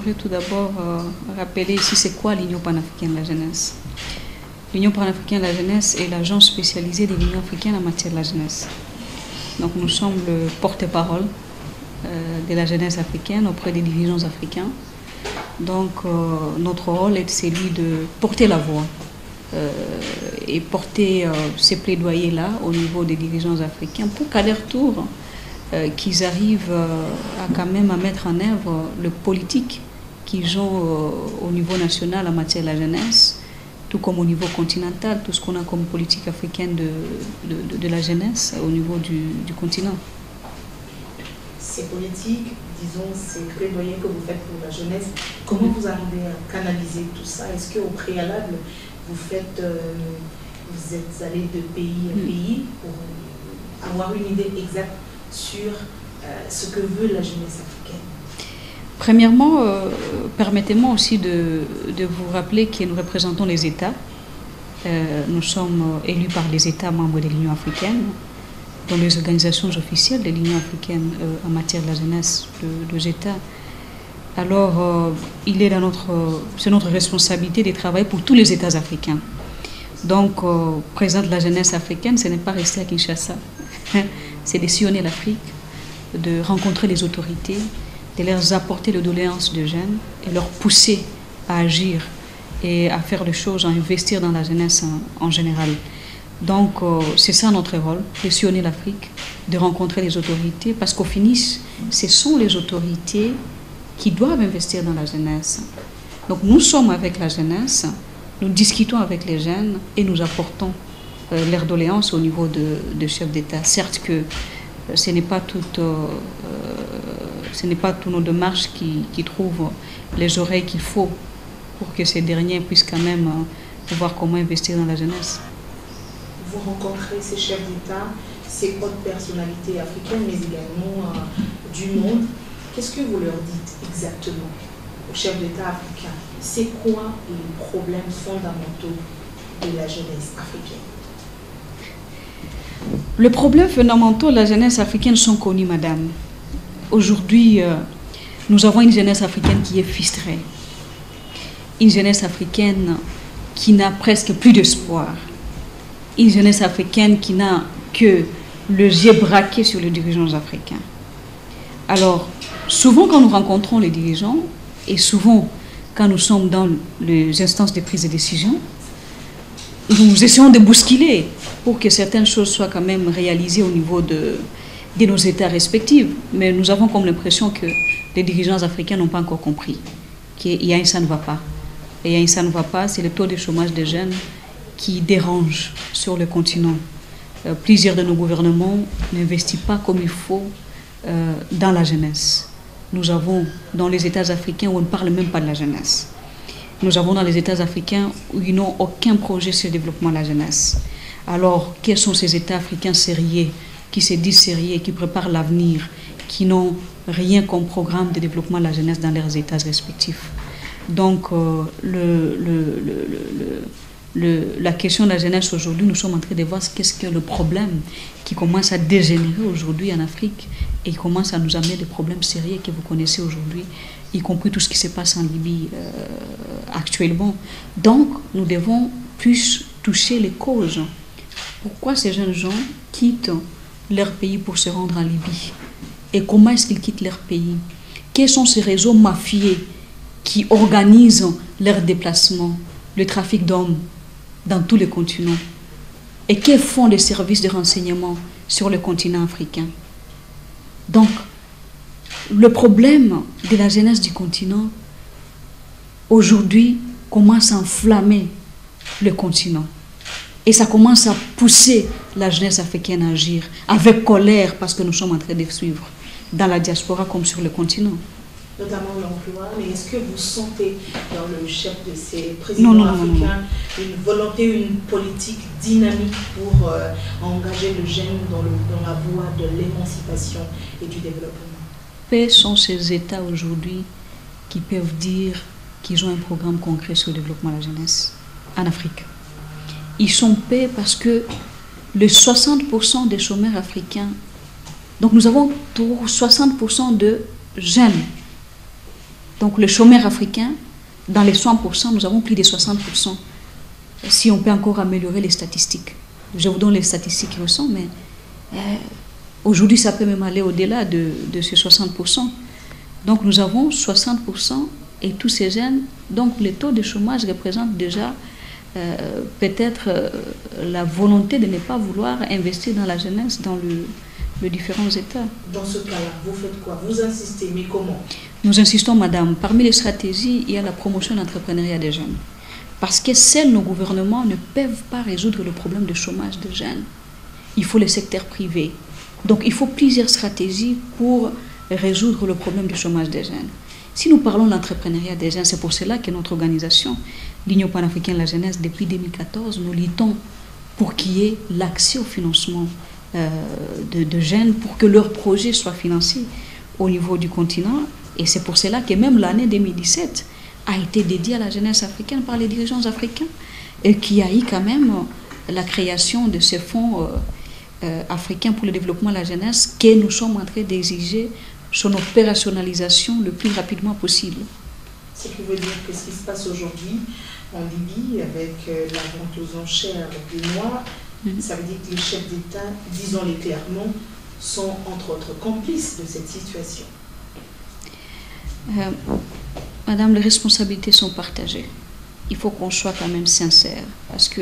j'aimerais tout d'abord rappeler ici c'est quoi l'Union panafricaine de la jeunesse. L'Union panafricaine de la jeunesse est l'agence spécialisée de l'Union africaine en matière de la jeunesse. Donc nous sommes le porte-parole de la jeunesse africaine auprès des dirigeants africains. Donc notre rôle est celui de porter la voix et porter ces plaidoyers-là au niveau des dirigeants africains pour qu'à leur tour, qu'ils arrivent quand même à mettre en œuvre le politique qu'ils ont au niveau national en matière de la jeunesse, tout comme au niveau continental, tout ce qu'on a comme politique africaine de la jeunesse au niveau du continent. Ces politiques, disons, ces plaidoyers que vous faites pour la jeunesse, comment vous arrivez à canaliser tout ça? Est-ce qu'au préalable, vous êtes allé de pays en pays pour avoir une idée exacte sur ce que veut la jeunesse africaine? Premièrement, permettez-moi aussi de vous rappeler que nous représentons les États. Nous sommes élus par les États membres de l'Union africaine, dans les organisations officielles de l'Union africaine en matière de la jeunesse, deux États. Alors, c'est notre responsabilité de travailler pour tous les États africains. Donc, présenter la jeunesse africaine, ce n'est pas rester à Kinshasa, c'est de sillonner l'Afrique, de rencontrer les autorités, de leur apporter les doléances de jeunes et leur pousser à agir et à faire les choses, à investir dans la jeunesse en général. Donc, c'est ça notre rôle, de sillonner l'Afrique, de rencontrer les autorités, parce qu'au finish, ce sont les autorités qui doivent investir dans la jeunesse. Donc, nous sommes avec la jeunesse, nous discutons avec les jeunes et nous apportons leurs doléances au niveau de chefs d'État. Certes que ce n'est pas toutes nos démarches qui trouvent les oreilles qu'il faut pour que ces derniers puissent quand même voir comment investir dans la jeunesse. Vous rencontrez ces chefs d'État, ces hautes personnalités africaines, mais également du monde. Qu'est-ce que vous leur dites exactement aux chefs d'État africains? C'est quoi les problèmes fondamentaux de la jeunesse africaine? Les problèmes fondamentaux de la jeunesse africaine sont connus, madame. Aujourd'hui, nous avons une jeunesse africaine qui est frustrée. Une jeunesse africaine qui n'a presque plus d'espoir. Une jeunesse africaine qui n'a que le yeux braqué sur les dirigeants africains. Alors, souvent quand nous rencontrons les dirigeants, et souvent quand nous sommes dans les instances de prise de décision, nous essayons de bousculer pour que certaines choses soient quand même réalisées au niveau de nos États respectifs. Mais nous avons comme l'impression que les dirigeants africains n'ont pas encore compris qu'il y a un ça ne va pas. Et il y a un ça ne va pas, c'est le taux de chômage des jeunes qui dérange sur le continent. Plusieurs de nos gouvernements n'investissent pas comme il faut dans la jeunesse. Nous avons dans les États africains où on ne parle même pas de la jeunesse. Nous avons dans les États africains où ils n'ont aucun projet sur le développement de la jeunesse. Alors, quels sont ces États africains sérieux, qui se disent sérieux, qui préparent l'avenir, qui n'ont rien comme programme de développement de la jeunesse dans leurs États respectifs? Donc, la question de la jeunesse aujourd'hui, nous sommes en train de voir qu'est-ce que le problème qui commence à dégénérer aujourd'hui en Afrique et qui commence à nous amener des problèmes sérieux que vous connaissez aujourd'hui, y compris tout ce qui se passe en Libye actuellement. Donc, nous devons plus toucher les causes. Pourquoi ces jeunes gens quittent leur pays pour se rendre en Libye? Et comment est-ce qu'ils quittent leur pays? Quels sont ces réseaux mafieux qui organisent leurs déplacements, le trafic d'hommes dans tous les continents? Et que font les services de renseignement sur le continent africain? Donc, le problème de la jeunesse du continent, aujourd'hui, commence à enflammer le continent. Et ça commence à pousser la jeunesse africaine à agir avec colère parce que nous sommes en train de suivre dans la diaspora comme sur le continent. Notamment l'emploi, mais est-ce que vous sentez dans le chef de ces présidents africains une volonté, une politique dynamique pour engager le jeune dans la voie de l'émancipation et du développement? Quels sont ces États aujourd'hui qui peuvent dire qu'ils ont un programme concret sur le développement de la jeunesse en Afrique? Ils sont paix parce que les 60% des chômeurs africains, donc nous avons 60% de jeunes. Donc le chômeur africain, dans les 100%, nous avons plus de 60%. Si on peut encore améliorer les statistiques. Je vous donne les statistiques récentes, mais aujourd'hui, ça peut même aller au-delà de ces 60%. Donc nous avons 60% et tous ces jeunes. Donc le taux de chômage représente déjà peut-être la volonté de ne pas vouloir investir dans la jeunesse dans les différents États. Dans ce cas-là, vous faites quoi? Vous insistez, mais comment? Nous insistons, madame, parmi les stratégies, il y a la promotion de l'entrepreneuriat des jeunes. Parce que seuls nos gouvernements ne peuvent pas résoudre le problème de chômage des jeunes. Il faut le secteur privé. Donc il faut plusieurs stratégies pour résoudre le problème du chômage des jeunes. Si nous parlons de l'entrepreneuriat des jeunes, c'est pour cela que notre organisation, l'Union panafricaine de la jeunesse, depuis 2014, nous luttons pour qu'il y ait l'accès au financement de jeunes, pour que leurs projets soient financés au niveau du continent. Et c'est pour cela que même l'année 2017 a été dédiée à la jeunesse africaine par les dirigeants africains, et qui a eu quand même la création de ce fonds africain pour le développement de la jeunesse que nous sommes en train d'exiger son opérationnalisation le plus rapidement possible. Ce qui veut dire que ce qui se passe aujourd'hui en Libye avec la vente aux enchères du noir, ça veut dire que les chefs d'État, disons-les clairement, sont entre autres complices de cette situation. Madame, les responsabilités sont partagées. Il faut qu'on soit quand même sincère, parce que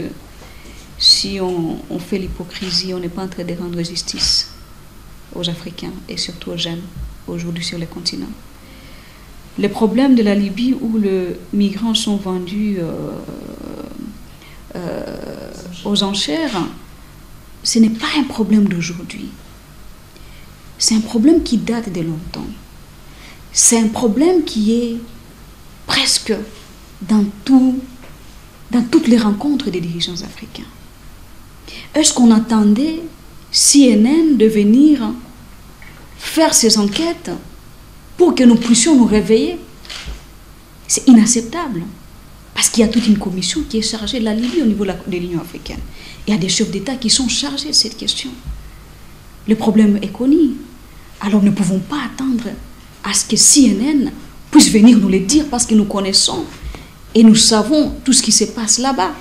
si on fait l'hypocrisie, on n'est pas en train de rendre justice aux Africains et surtout aux jeunes aujourd'hui sur le continent. Le problème de la Libye où les migrants sont vendus aux enchères, ce n'est pas un problème d'aujourd'hui. C'est un problème qui date de longtemps. C'est un problème qui est presque dans toutes les rencontres des dirigeants africains. Est-ce qu'on attendait CNN de venir faire ces enquêtes pour que nous puissions nous réveiller? C'est inacceptable. Parce qu'il y a toute une commission qui est chargée de la Libye au niveau de l'Union africaine. Il y a des chefs d'État qui sont chargés de cette question. Le problème est connu. Alors nous ne pouvons pas attendre à ce que CNN puisse venir nous le dire, parce que nous connaissons et nous savons tout ce qui se passe là-bas.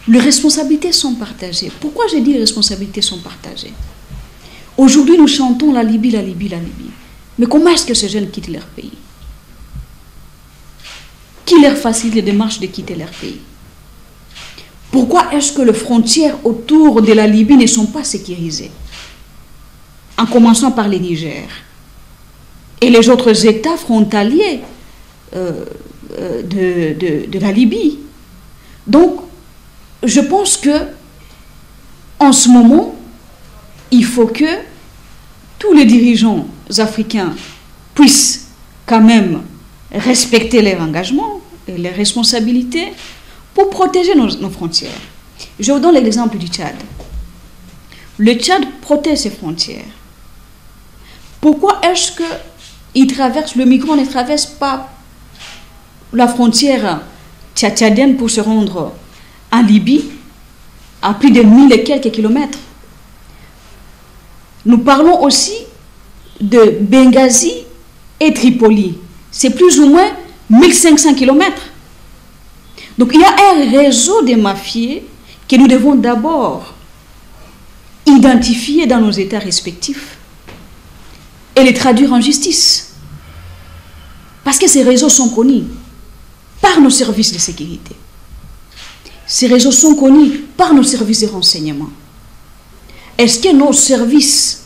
Les responsabilités sont partagées. Pourquoi j'ai dit les responsabilités sont partagées? Aujourd'hui, nous chantons la Libye, la Libye, la Libye. Mais comment est-ce que ces jeunes quittent leur pays? Qui leur facilite les démarches de quitter leur pays? Pourquoi est-ce que les frontières autour de la Libye ne sont pas sécurisées? En commençant par le Niger et les autres États frontaliers de la Libye. Donc, je pense que en ce moment, il faut que tous les dirigeants africains puissent quand même respecter leurs engagements et leurs responsabilités pour protéger nos frontières. Je vous donne l'exemple du Tchad. Le Tchad protège ses frontières. Pourquoi est-ce que le migrant ne traverse pas la frontière tchadienne pour se rendre en Libye à plus de 1000 et quelques kilomètres? Nous parlons aussi de Benghazi et Tripoli. C'est plus ou moins 1500 kilomètres. Donc il y a un réseau de mafieux que nous devons d'abord identifier dans nos États respectifs et les traduire en justice. Parce que ces réseaux sont connus par nos services de sécurité. Ces réseaux sont connus par nos services de renseignement. Est-ce que nos services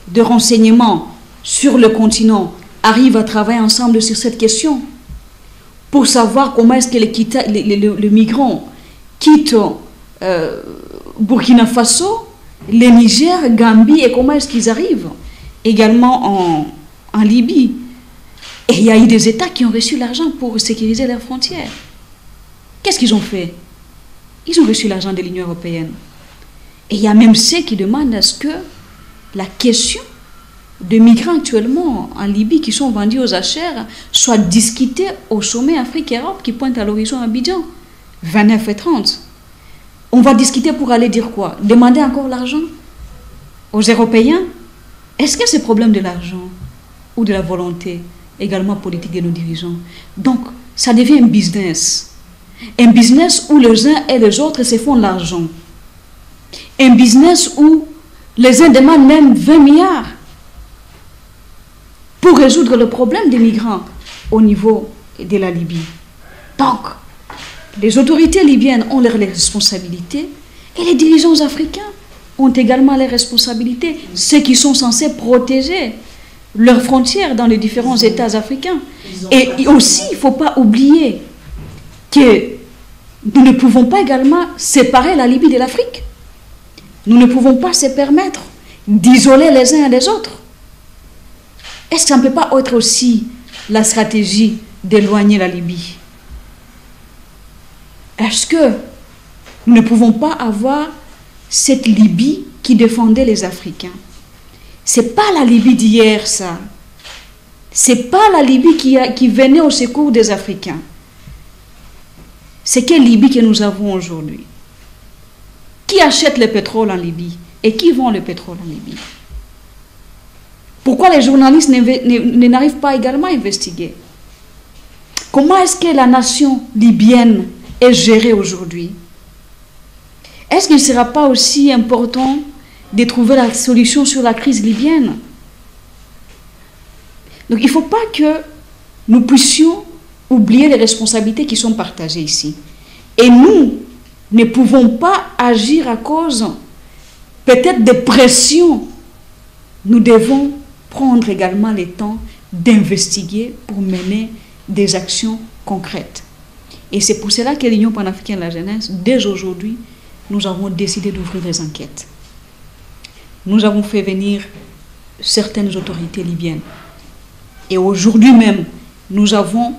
de renseignement sur le continent arrivent à travailler ensemble sur cette question pour savoir comment est-ce que les migrants quittent Burkina Faso, le Niger, Gambie, et comment est-ce qu'ils arrivent également en Libye? Et il y a eu des États qui ont reçu l'argent pour sécuriser leurs frontières. Qu'est-ce qu'ils ont fait? Ils ont reçu l'argent de l'Union européenne. Et il y a même ceux qui demandent à ce que la question de migrants actuellement en Libye qui sont vendus aux enchères soit discutée au sommet Afrique-Europe qui pointe à l'horizon Abidjan, 29 et 30. On va discuter pour aller dire quoi? Demander encore l'argent aux Européens? Est-ce que c'est problème de l'argent ou de la volonté également politique de nos dirigeants. Donc, ça devient un business. Un business où les uns et les autres se font de l'argent. Un business où les uns demandent même 20 milliards pour résoudre le problème des migrants au niveau de la Libye. Donc, les autorités libyennes ont leurs responsabilités et les dirigeants africains ont également les responsabilités, ceux qui sont censés protéger leurs frontières dans les différents États africains. Et aussi, il ne faut pas oublier que nous ne pouvons pas également séparer la Libye de l'Afrique. Nous ne pouvons pas se permettre d'isoler les uns et les autres. Est-ce que ça ne peut pas être aussi la stratégie d'éloigner la Libye? Est-ce que nous ne pouvons pas avoir cette Libye qui défendait les Africains? Ce n'est pas la Libye d'hier, ça. Ce n'est pas la Libye qui venait au secours des Africains. C'est quelle Libye que nous avons aujourd'hui? Qui achète le pétrole en Libye? Et qui vend le pétrole en Libye? Pourquoi les journalistes n'arrivent pas également à investiguer? Comment est-ce que la nation libyenne est gérée aujourd'hui? Est-ce qu'il ne sera pas aussi important de trouver la solution sur la crise libyenne? Donc il ne faut pas que nous puissions oublier les responsabilités qui sont partagées ici. Et nous ne pouvons pas agir à cause peut-être des pressions. Nous devons prendre également le temps d'investiguer pour mener des actions concrètes. Et c'est pour cela que l'Union panafricaine de la jeunesse, dès aujourd'hui, nous avons décidé d'ouvrir des enquêtes. Nous avons fait venir certaines autorités libyennes. Et aujourd'hui même, nous avons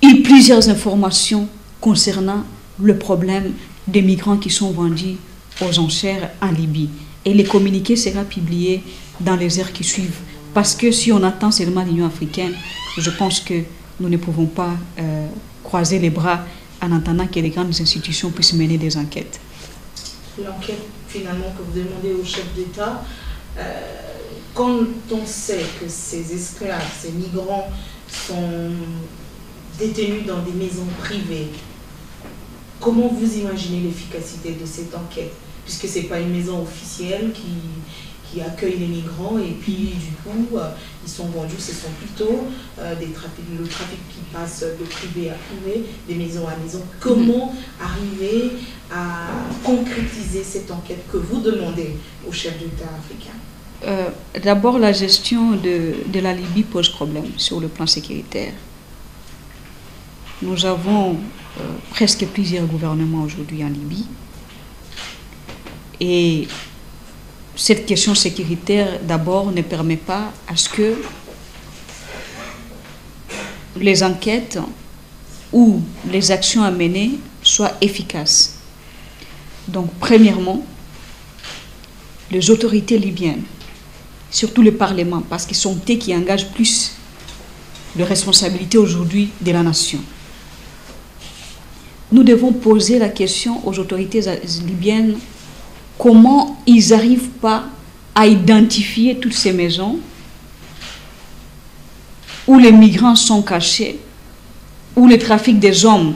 eu plusieurs informations concernant le problème des migrants qui sont vendus aux enchères en Libye. Et les communiqués seront publiés dans les heures qui suivent. Parce que si on attend seulement l'Union africaine, je pense que nous ne pouvons pas croiser les bras en attendant que les grandes institutions puissent mener des enquêtes. L'enquête, finalement, que vous demandez au chef d'État, quand on sait que ces esclaves, ces migrants sont détenus dans des maisons privées, comment vous imaginez l'efficacité de cette enquête? Puisque ce n'est pas une maison officielle qui accueille les migrants et puis du coup, ils sont vendus, ce sont plutôt le trafic qui passe de privé à privé, de maison à maison. Comment arriver à concrétiser cette enquête que vous demandez au chef d'État africain? D'abord, la gestion de la Libye pose problème sur le plan sécuritaire. Nous avons presque plusieurs gouvernements aujourd'hui en Libye. Et cette question sécuritaire, d'abord, ne permet pas à ce que les enquêtes ou les actions à mener soient efficaces. Donc, premièrement, les autorités libyennes, surtout le Parlement, parce qu'ils sont eux qui engagent plus de responsabilités aujourd'hui de la nation. Nous devons poser la question aux autorités libyennes comment ils n'arrivent pas à identifier toutes ces maisons où les migrants sont cachés, où le trafic des hommes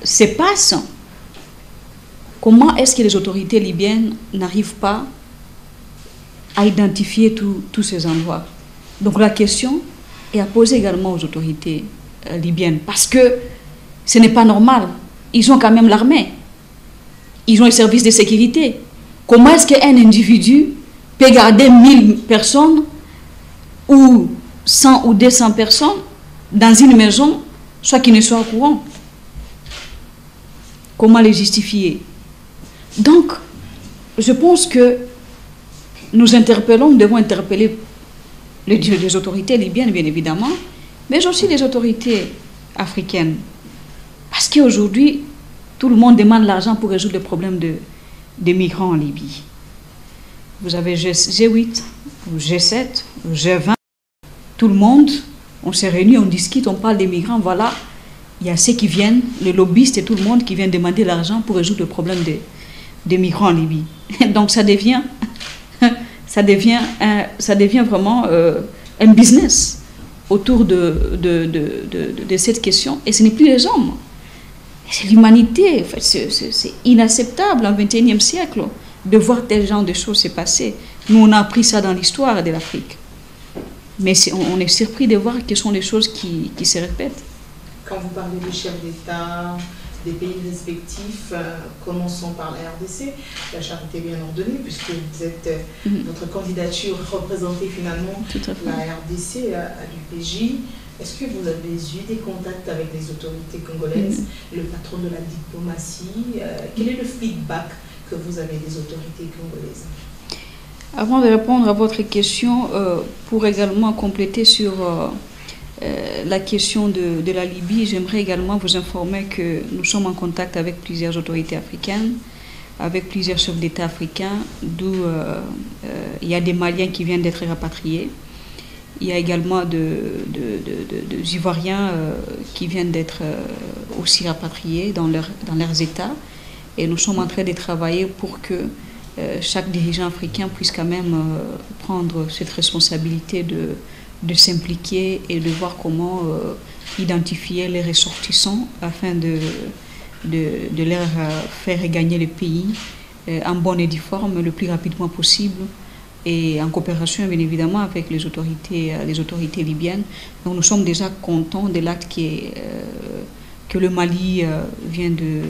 se passe. Comment est-ce que les autorités libyennes n'arrivent pas à identifier tous ces endroits? Donc la question est à poser également aux autorités libyennes, parce que ce n'est pas normal. Ils ont quand même l'armée. Ils ont les services de sécurité. Comment est-ce qu'un individu peut garder 1000 personnes ou 100 ou 200 personnes dans une maison, soit qu'il ne soit au courant? Comment les justifier? Donc, je pense que nous devons interpeller les autorités libyennes, bien évidemment, mais aussi les autorités africaines. Parce qu'aujourd'hui, tout le monde demande l'argent pour résoudre le problème des migrants en Libye. Vous avez G8, ou G7, ou G20. Tout le monde, on s'est réunis, on discute, on parle des migrants. Voilà, il y a ceux qui viennent, les lobbyistes et tout le monde qui viennent demander l'argent pour résoudre le problème des migrants en Libye. Donc ça devient vraiment un business autour de cette question, et ce n'est plus les hommes. C'est l'humanité. En fait, c'est inacceptable en XXIe siècle de voir tel genre de choses se passer. Nous, on a appris ça dans l'histoire de l'Afrique. Mais on est surpris de voir que ce sont les choses qui se répètent. Quand vous parlez des chefs d'État, des pays respectifs, commençons par la RDC, la charité bien ordonnée, puisque vous êtes, votre candidature représentait finalement la RDC à l'UPJ. Est-ce que vous avez eu des contacts avec les autorités congolaises, le patron de la diplomatie? Quel est le feedback que vous avez des autorités congolaises? Avant de répondre à votre question, pour également compléter sur la question de la Libye, j'aimerais également vous informer que nous sommes en contact avec plusieurs autorités africaines, avec plusieurs chefs d'État africains, d'où il y a des Maliens qui viennent d'être rapatriés. Il y a également des Ivoiriens qui viennent d'être aussi rapatriés dans leurs États. Et nous sommes en train de travailler pour que chaque dirigeant africain puisse quand même prendre cette responsabilité de s'impliquer et de voir comment identifier les ressortissants afin de leur faire gagner le pays en bonne et due forme le plus rapidement possible, et en coopération bien évidemment avec les autorités libyennes. Donc nous sommes déjà contents de l'acte que le Mali vient de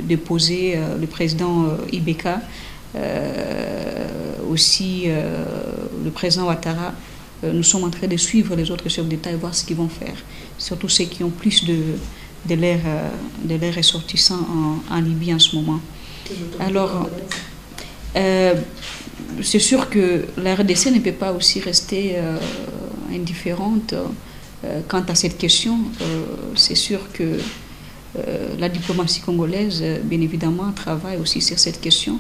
déposer, le président Ibeka, aussi le président Ouattara. Nous sommes en train de suivre les autres chefs d'État et voir ce qu'ils vont faire, surtout ceux qui ont plus de leurs ressortissants en Libye en ce moment. Alors, c'est sûr que la RDC ne peut pas aussi rester indifférente quant à cette question. C'est sûr que la diplomatie congolaise, bien évidemment, travaille aussi sur cette question,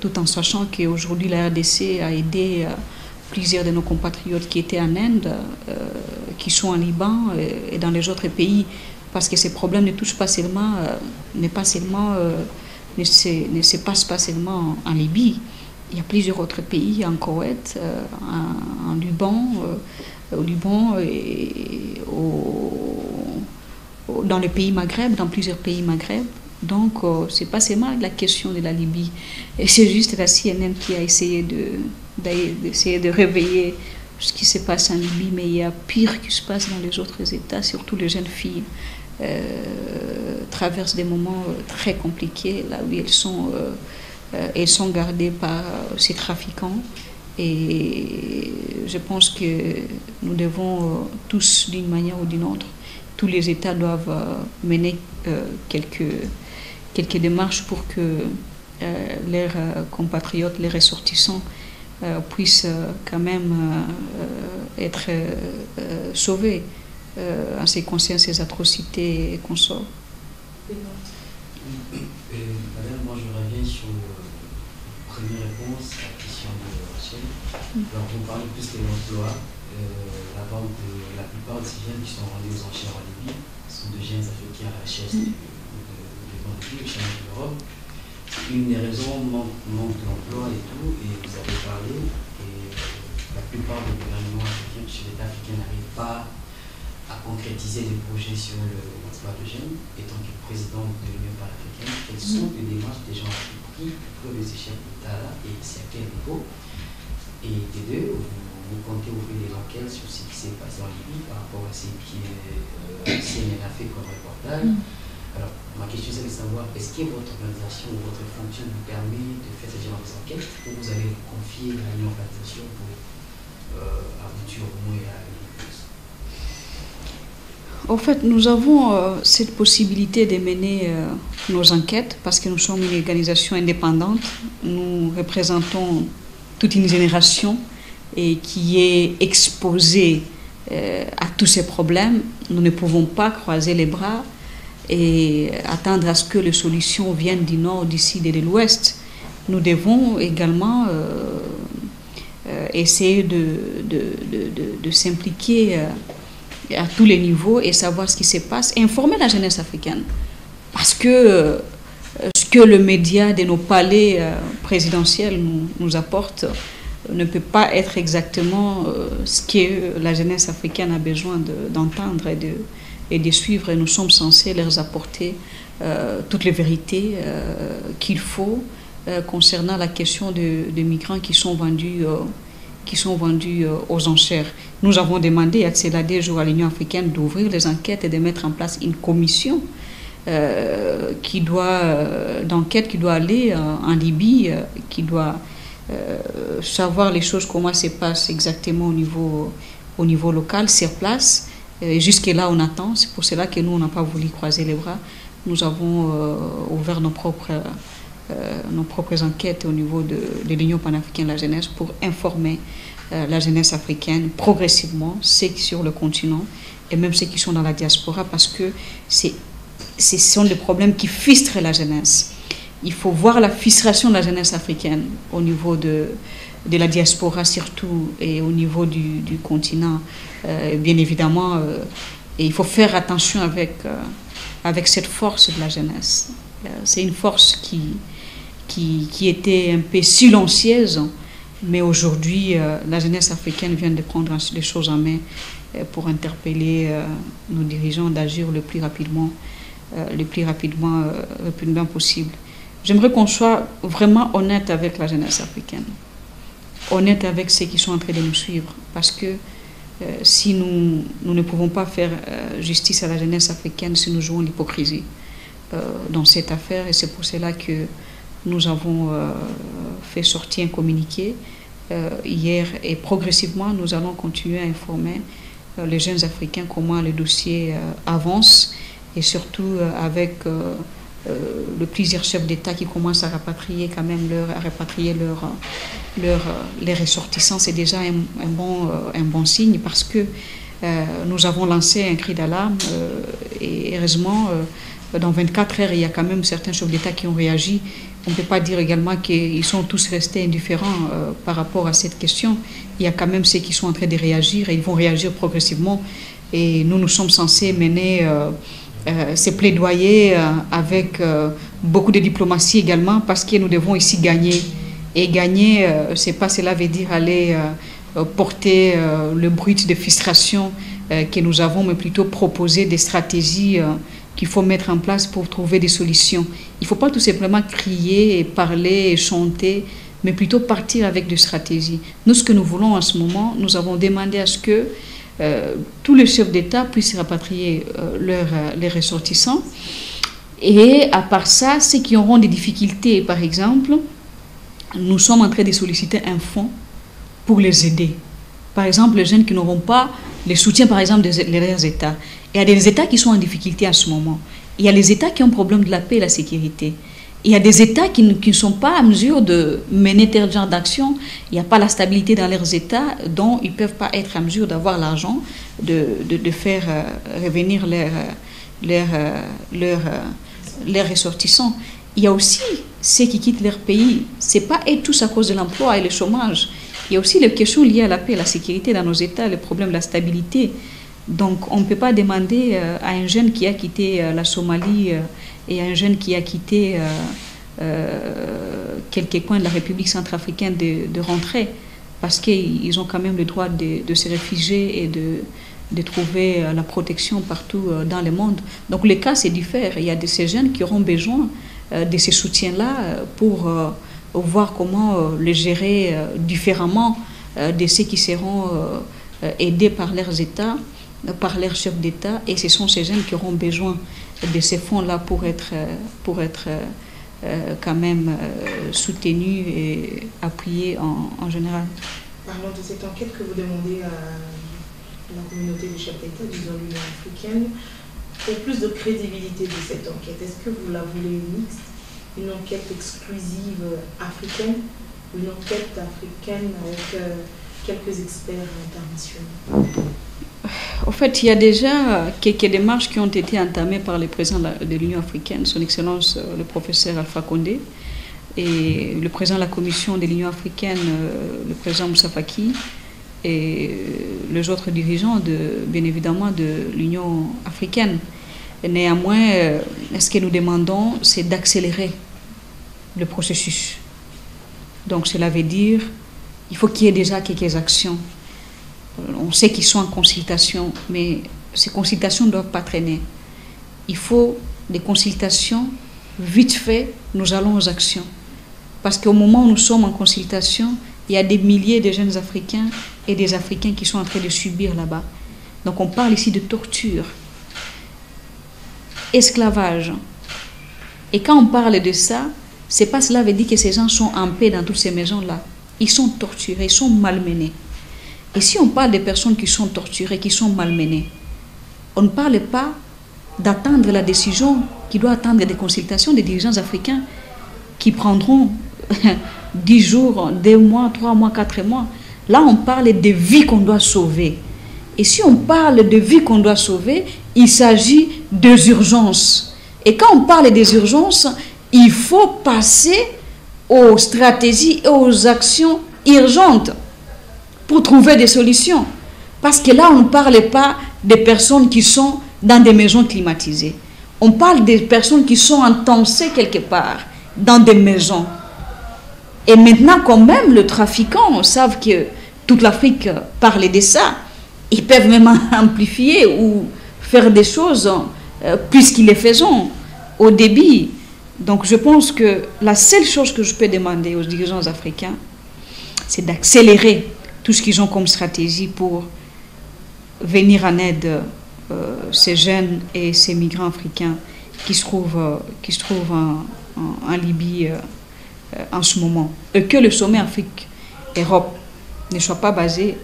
tout en sachant qu'aujourd'hui la RDC a aidé plusieurs de nos compatriotes qui étaient en Inde, qui sont en Liban et dans les autres pays, parce que ces problèmes ne touchent pas seulement, ne se passent pas seulement en Libye. Il y a plusieurs autres pays, en Koweït, en Liban, au Liban et dans les pays Maghreb, dans plusieurs pays Maghreb. Donc, c'est pas seulement la question de la Libye. Et c'est juste la CNN qui a essayé de réveiller ce qui se passe en Libye, mais il y a pire qui se passe dans les autres États, surtout les jeunes filles traversent des moments très compliqués, là où elles sont gardées par ces trafiquants. Et je pense que nous devons tous, d'une manière ou d'une autre, tous les États doivent mener quelques démarches pour que leurs compatriotes, les ressortissants, puissent quand même être sauvés en ce qui concerne ces atrocités qu'on sort. Madame, moi je reviens sur la première réponse à la question de Rachel. Alors, vous parlez plus de l'emploi. La plupart des jeunes qui sont rendus aux enchères en Libye sont des jeunes africains à la chaise du championnat d'Europe. Une des raisons, manque d'emploi et tout, et vous avez parlé, et la plupart des gouvernements africains, chez l'État africain, n'arrivent pas à concrétiser des projets sur l'emploi de jeunes. Étant que président de l'Union panafricaine, quelles sont les démarches des gens pris pour les chefs d'État et c'est à quel niveau? Et des deux, vous comptez ouvrir des enquêtes sur ce qui s'est passé en Libye par rapport à ce qui CNN a fait comme reportage. Alors, ma question c'est de savoir, est-ce que votre organisation ou votre fonction vous permet de faire ce genre d'enquête ou vous allez vous confier à une organisation pour aboutir au moins à une réponse? En fait, nous avons cette possibilité de mener nos enquêtes parce que nous sommes une organisation indépendante. Nous représentons toute une génération et qui est exposée à tous ces problèmes. Nous ne pouvons pas croiser les bras et attendre à ce que les solutions viennent du nord, du sud et de l'ouest. Nous devons également essayer de s'impliquer à tous les niveaux et savoir ce qui se passe, informer la jeunesse africaine. Parce que ce que le média de nos palais présidentiels nous apporte ne peut pas être exactement ce que la jeunesse africaine a besoin d'entendre et de suivre. Et nous sommes censés leur apporter toutes les vérités qu'il faut concernant la question des migrants qui sont vendus aux enchères. Nous avons demandé à CELAD jour à l'Union africaine d'ouvrir les enquêtes et de mettre en place une commission d'enquête qui doit aller en Libye, qui doit savoir les choses, comment se passe exactement au niveau local, sur place. Jusque-là, on attend. C'est pour cela que nous, on n'a pas voulu croiser les bras. Nous avons ouvert nos propres enquêtes au niveau de l'Union panafricaine de la jeunesse pour informer la jeunesse africaine progressivement, ceux qui sont sur le continent et même ceux qui sont dans la diaspora, parce que ce sont des problèmes qui frustrent la jeunesse. Il faut voir la frustration de la jeunesse africaine au niveau de la diaspora surtout et au niveau du continent, bien évidemment. Et il faut faire attention avec cette force de la jeunesse. C'est une force qui était un peu silencieuse, mais aujourd'hui, la jeunesse africaine vient de prendre les choses en main pour interpeller nos dirigeants d'agir le plus rapidement possible. J'aimerais qu'on soit vraiment honnête avec la jeunesse africaine, honnête avec ceux qui sont en train de nous suivre, parce que si nous ne pouvons pas faire justice à la jeunesse africaine si nous jouons l'hypocrisie dans cette affaire, et c'est pour cela que nous avons fait sortir un communiqué hier, et progressivement nous allons continuer à informer les jeunes Africains comment le dossier avance, et surtout avec plusieurs chefs d'État qui commencent à rapatrier quand même les ressortissants. C'est déjà un bon signe, parce que nous avons lancé un cri d'alarme et heureusement dans 24 heures il y a quand même certains chefs d'État qui ont réagi. On ne peut pas dire également qu'ils sont tous restés indifférents par rapport à cette question. Il y a quand même ceux qui sont en train de réagir, et ils vont réagir progressivement, et nous sommes censés mener ces plaidoyers avec beaucoup de diplomatie également, parce que nous devons ici gagner. Et gagner, c'est pas cela veut dire aller porter le bruit de frustration que nous avons, mais plutôt proposer des stratégies qu'il faut mettre en place pour trouver des solutions. Il ne faut pas tout simplement crier et parler et chanter, mais plutôt partir avec des stratégies. Nous, ce que nous voulons en ce moment, nous avons demandé à ce que tous les chefs d'État puissent rapatrier les ressortissants. Et à part ça, ceux qui auront des difficultés, par exemple, nous sommes en train de solliciter un fonds pour les aider. Par exemple, les jeunes qui n'auront pas le soutien, par exemple, des États. Il y a des États qui sont en difficulté en ce moment. Il y a les États qui ont un problème de la paix et de la sécurité. Il y a des États qui ne sont pas à mesure de mener tel genre d'action. Il n'y a pas la stabilité dans leurs États, dont ils ne peuvent pas être à mesure d'avoir l'argent de faire revenir leurs ressortissants. Il y a aussi ceux qui quittent leur pays. Ce n'est pas tous à cause de l'emploi et le chômage. Il y a aussi les questions liées à la paix et à la sécurité dans nos États, le problème de la stabilité. Donc on ne peut pas demander à un jeune qui a quitté la Somalie et à un jeune qui a quitté quelques coins de la République centrafricaine de rentrer, parce qu'ils ont quand même le droit de se réfugier et de trouver la protection partout dans le monde. Donc les cas, c'est différent. Il y a de ces jeunes qui auront besoin de ces soutiens-là pour voir comment les gérer différemment de ceux qui seront aidés par leurs États, par leurs chefs d'État, et ce sont ces jeunes qui auront besoin de ces fonds-là pour être quand même soutenus et appuyés en général. Parlons de cette enquête que vous demandez à la communauté des chefs d'État, disons l'Union africaine, pour plus de crédibilité de cette enquête. Est-ce que vous la voulez mixte, une enquête exclusive africaine, ou une enquête africaine avec quelques experts internationaux? En fait, il y a déjà quelques démarches qui ont été entamées par le président de l'Union africaine, son Excellence le professeur Alpha Condé, et le président de la Commission de l'Union africaine, le président Moussa Faki, et les autres dirigeants, bien évidemment, de l'Union africaine. Et néanmoins, ce que nous demandons, c'est d'accélérer le processus. Donc cela veut dire il faut qu'il y ait déjà quelques actions. On sait qu'ils sont en consultation, mais ces consultations ne doivent pas traîner. Il faut des consultations, vite fait, nous allons aux actions. Parce qu'au moment où nous sommes en consultation, il y a des milliers de jeunes Africains et des Africains qui sont en train de subir là-bas. Donc on parle ici de torture, esclavage. Et quand on parle de ça, c'est pas cela veut dire que ces gens sont en paix dans toutes ces maisons-là. Ils sont torturés, ils sont malmenés. Et si on parle des personnes qui sont torturées, qui sont malmenées, on ne parle pas d'attendre la décision qui doit attendre des consultations des dirigeants africains qui prendront 10 jours, 2 mois, 3 mois, 4 mois. Là, on parle des vies qu'on doit sauver. Et si on parle de vies qu'on doit sauver, il s'agit des urgences. Et quand on parle des urgences, il faut passer aux stratégies et aux actions urgentes pour trouver des solutions. Parce que là, on ne parle pas des personnes qui sont dans des maisons climatisées. On parle des personnes qui sont entassées quelque part, dans des maisons. Et maintenant, quand même, les trafiquants savent que toute l'Afrique parle de ça. Ils peuvent même amplifier ou faire des choses puisqu'ils les font au débit. Donc je pense que la seule chose que je peux demander aux dirigeants africains, c'est d'accélérer tout ce qu'ils ont comme stratégie pour venir en aide ces jeunes et ces migrants africains qui se trouvent en Libye en ce moment. Et que le sommet Afrique-Europe ne soit pas basé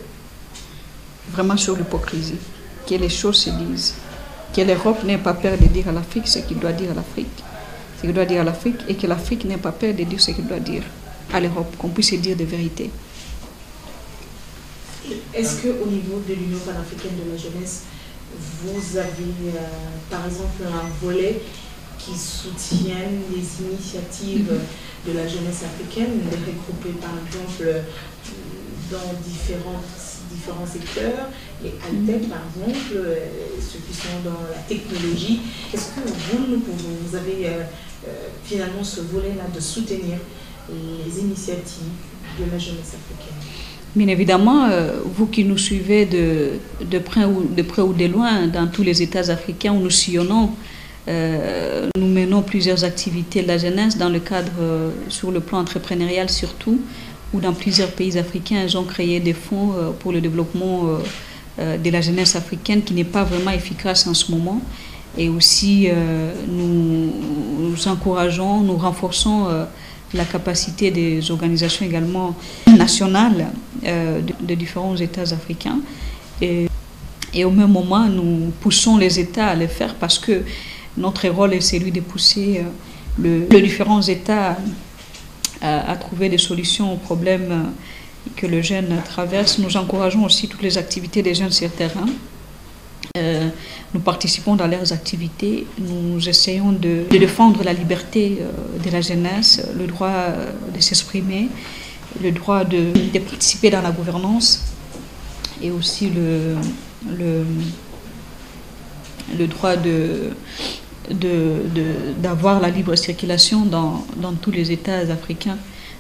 vraiment sur l'hypocrisie, que les choses se disent, que l'Europe n'ait pas peur de dire à l'Afrique ce qu'il doit dire à l'Afrique, et que l'Afrique n'ait pas peur de dire ce qu'il doit dire à l'Europe, qu'on puisse dire des vérités. Est-ce qu'au niveau de l'Union panafricaine de la jeunesse, vous avez par exemple un volet qui soutient les initiatives de la jeunesse africaine, de regrouper par exemple dans différents secteurs, les high-tech par exemple, ceux qui sont dans la technologie. Est-ce que vous avez finalement ce volet-là de soutenir les initiatives de la jeunesse africaine? Bien évidemment, vous qui nous suivez de près ou de loin dans tous les États africains où nous sillonnons, nous menons plusieurs activités de la jeunesse dans le cadre, sur le plan entrepreneurial surtout, où dans plusieurs pays africains, ils ont créé des fonds pour le développement de la jeunesse africaine qui n'est pas vraiment efficace en ce moment. Et aussi, nous encourageons, nous renforçons la capacité des organisations également nationales de différents États africains. Et au même moment, nous poussons les États à le faire parce que notre rôle est celui de pousser les différents États à trouver des solutions aux problèmes que les jeunes traversent. Nous encourageons aussi toutes les activités des jeunes sur le terrain. Nous participons dans leurs activités. Nous essayons de défendre la liberté de la jeunesse, le droit de s'exprimer, le droit de participer dans la gouvernance et aussi le droit d'avoir la libre circulation dans tous les États africains.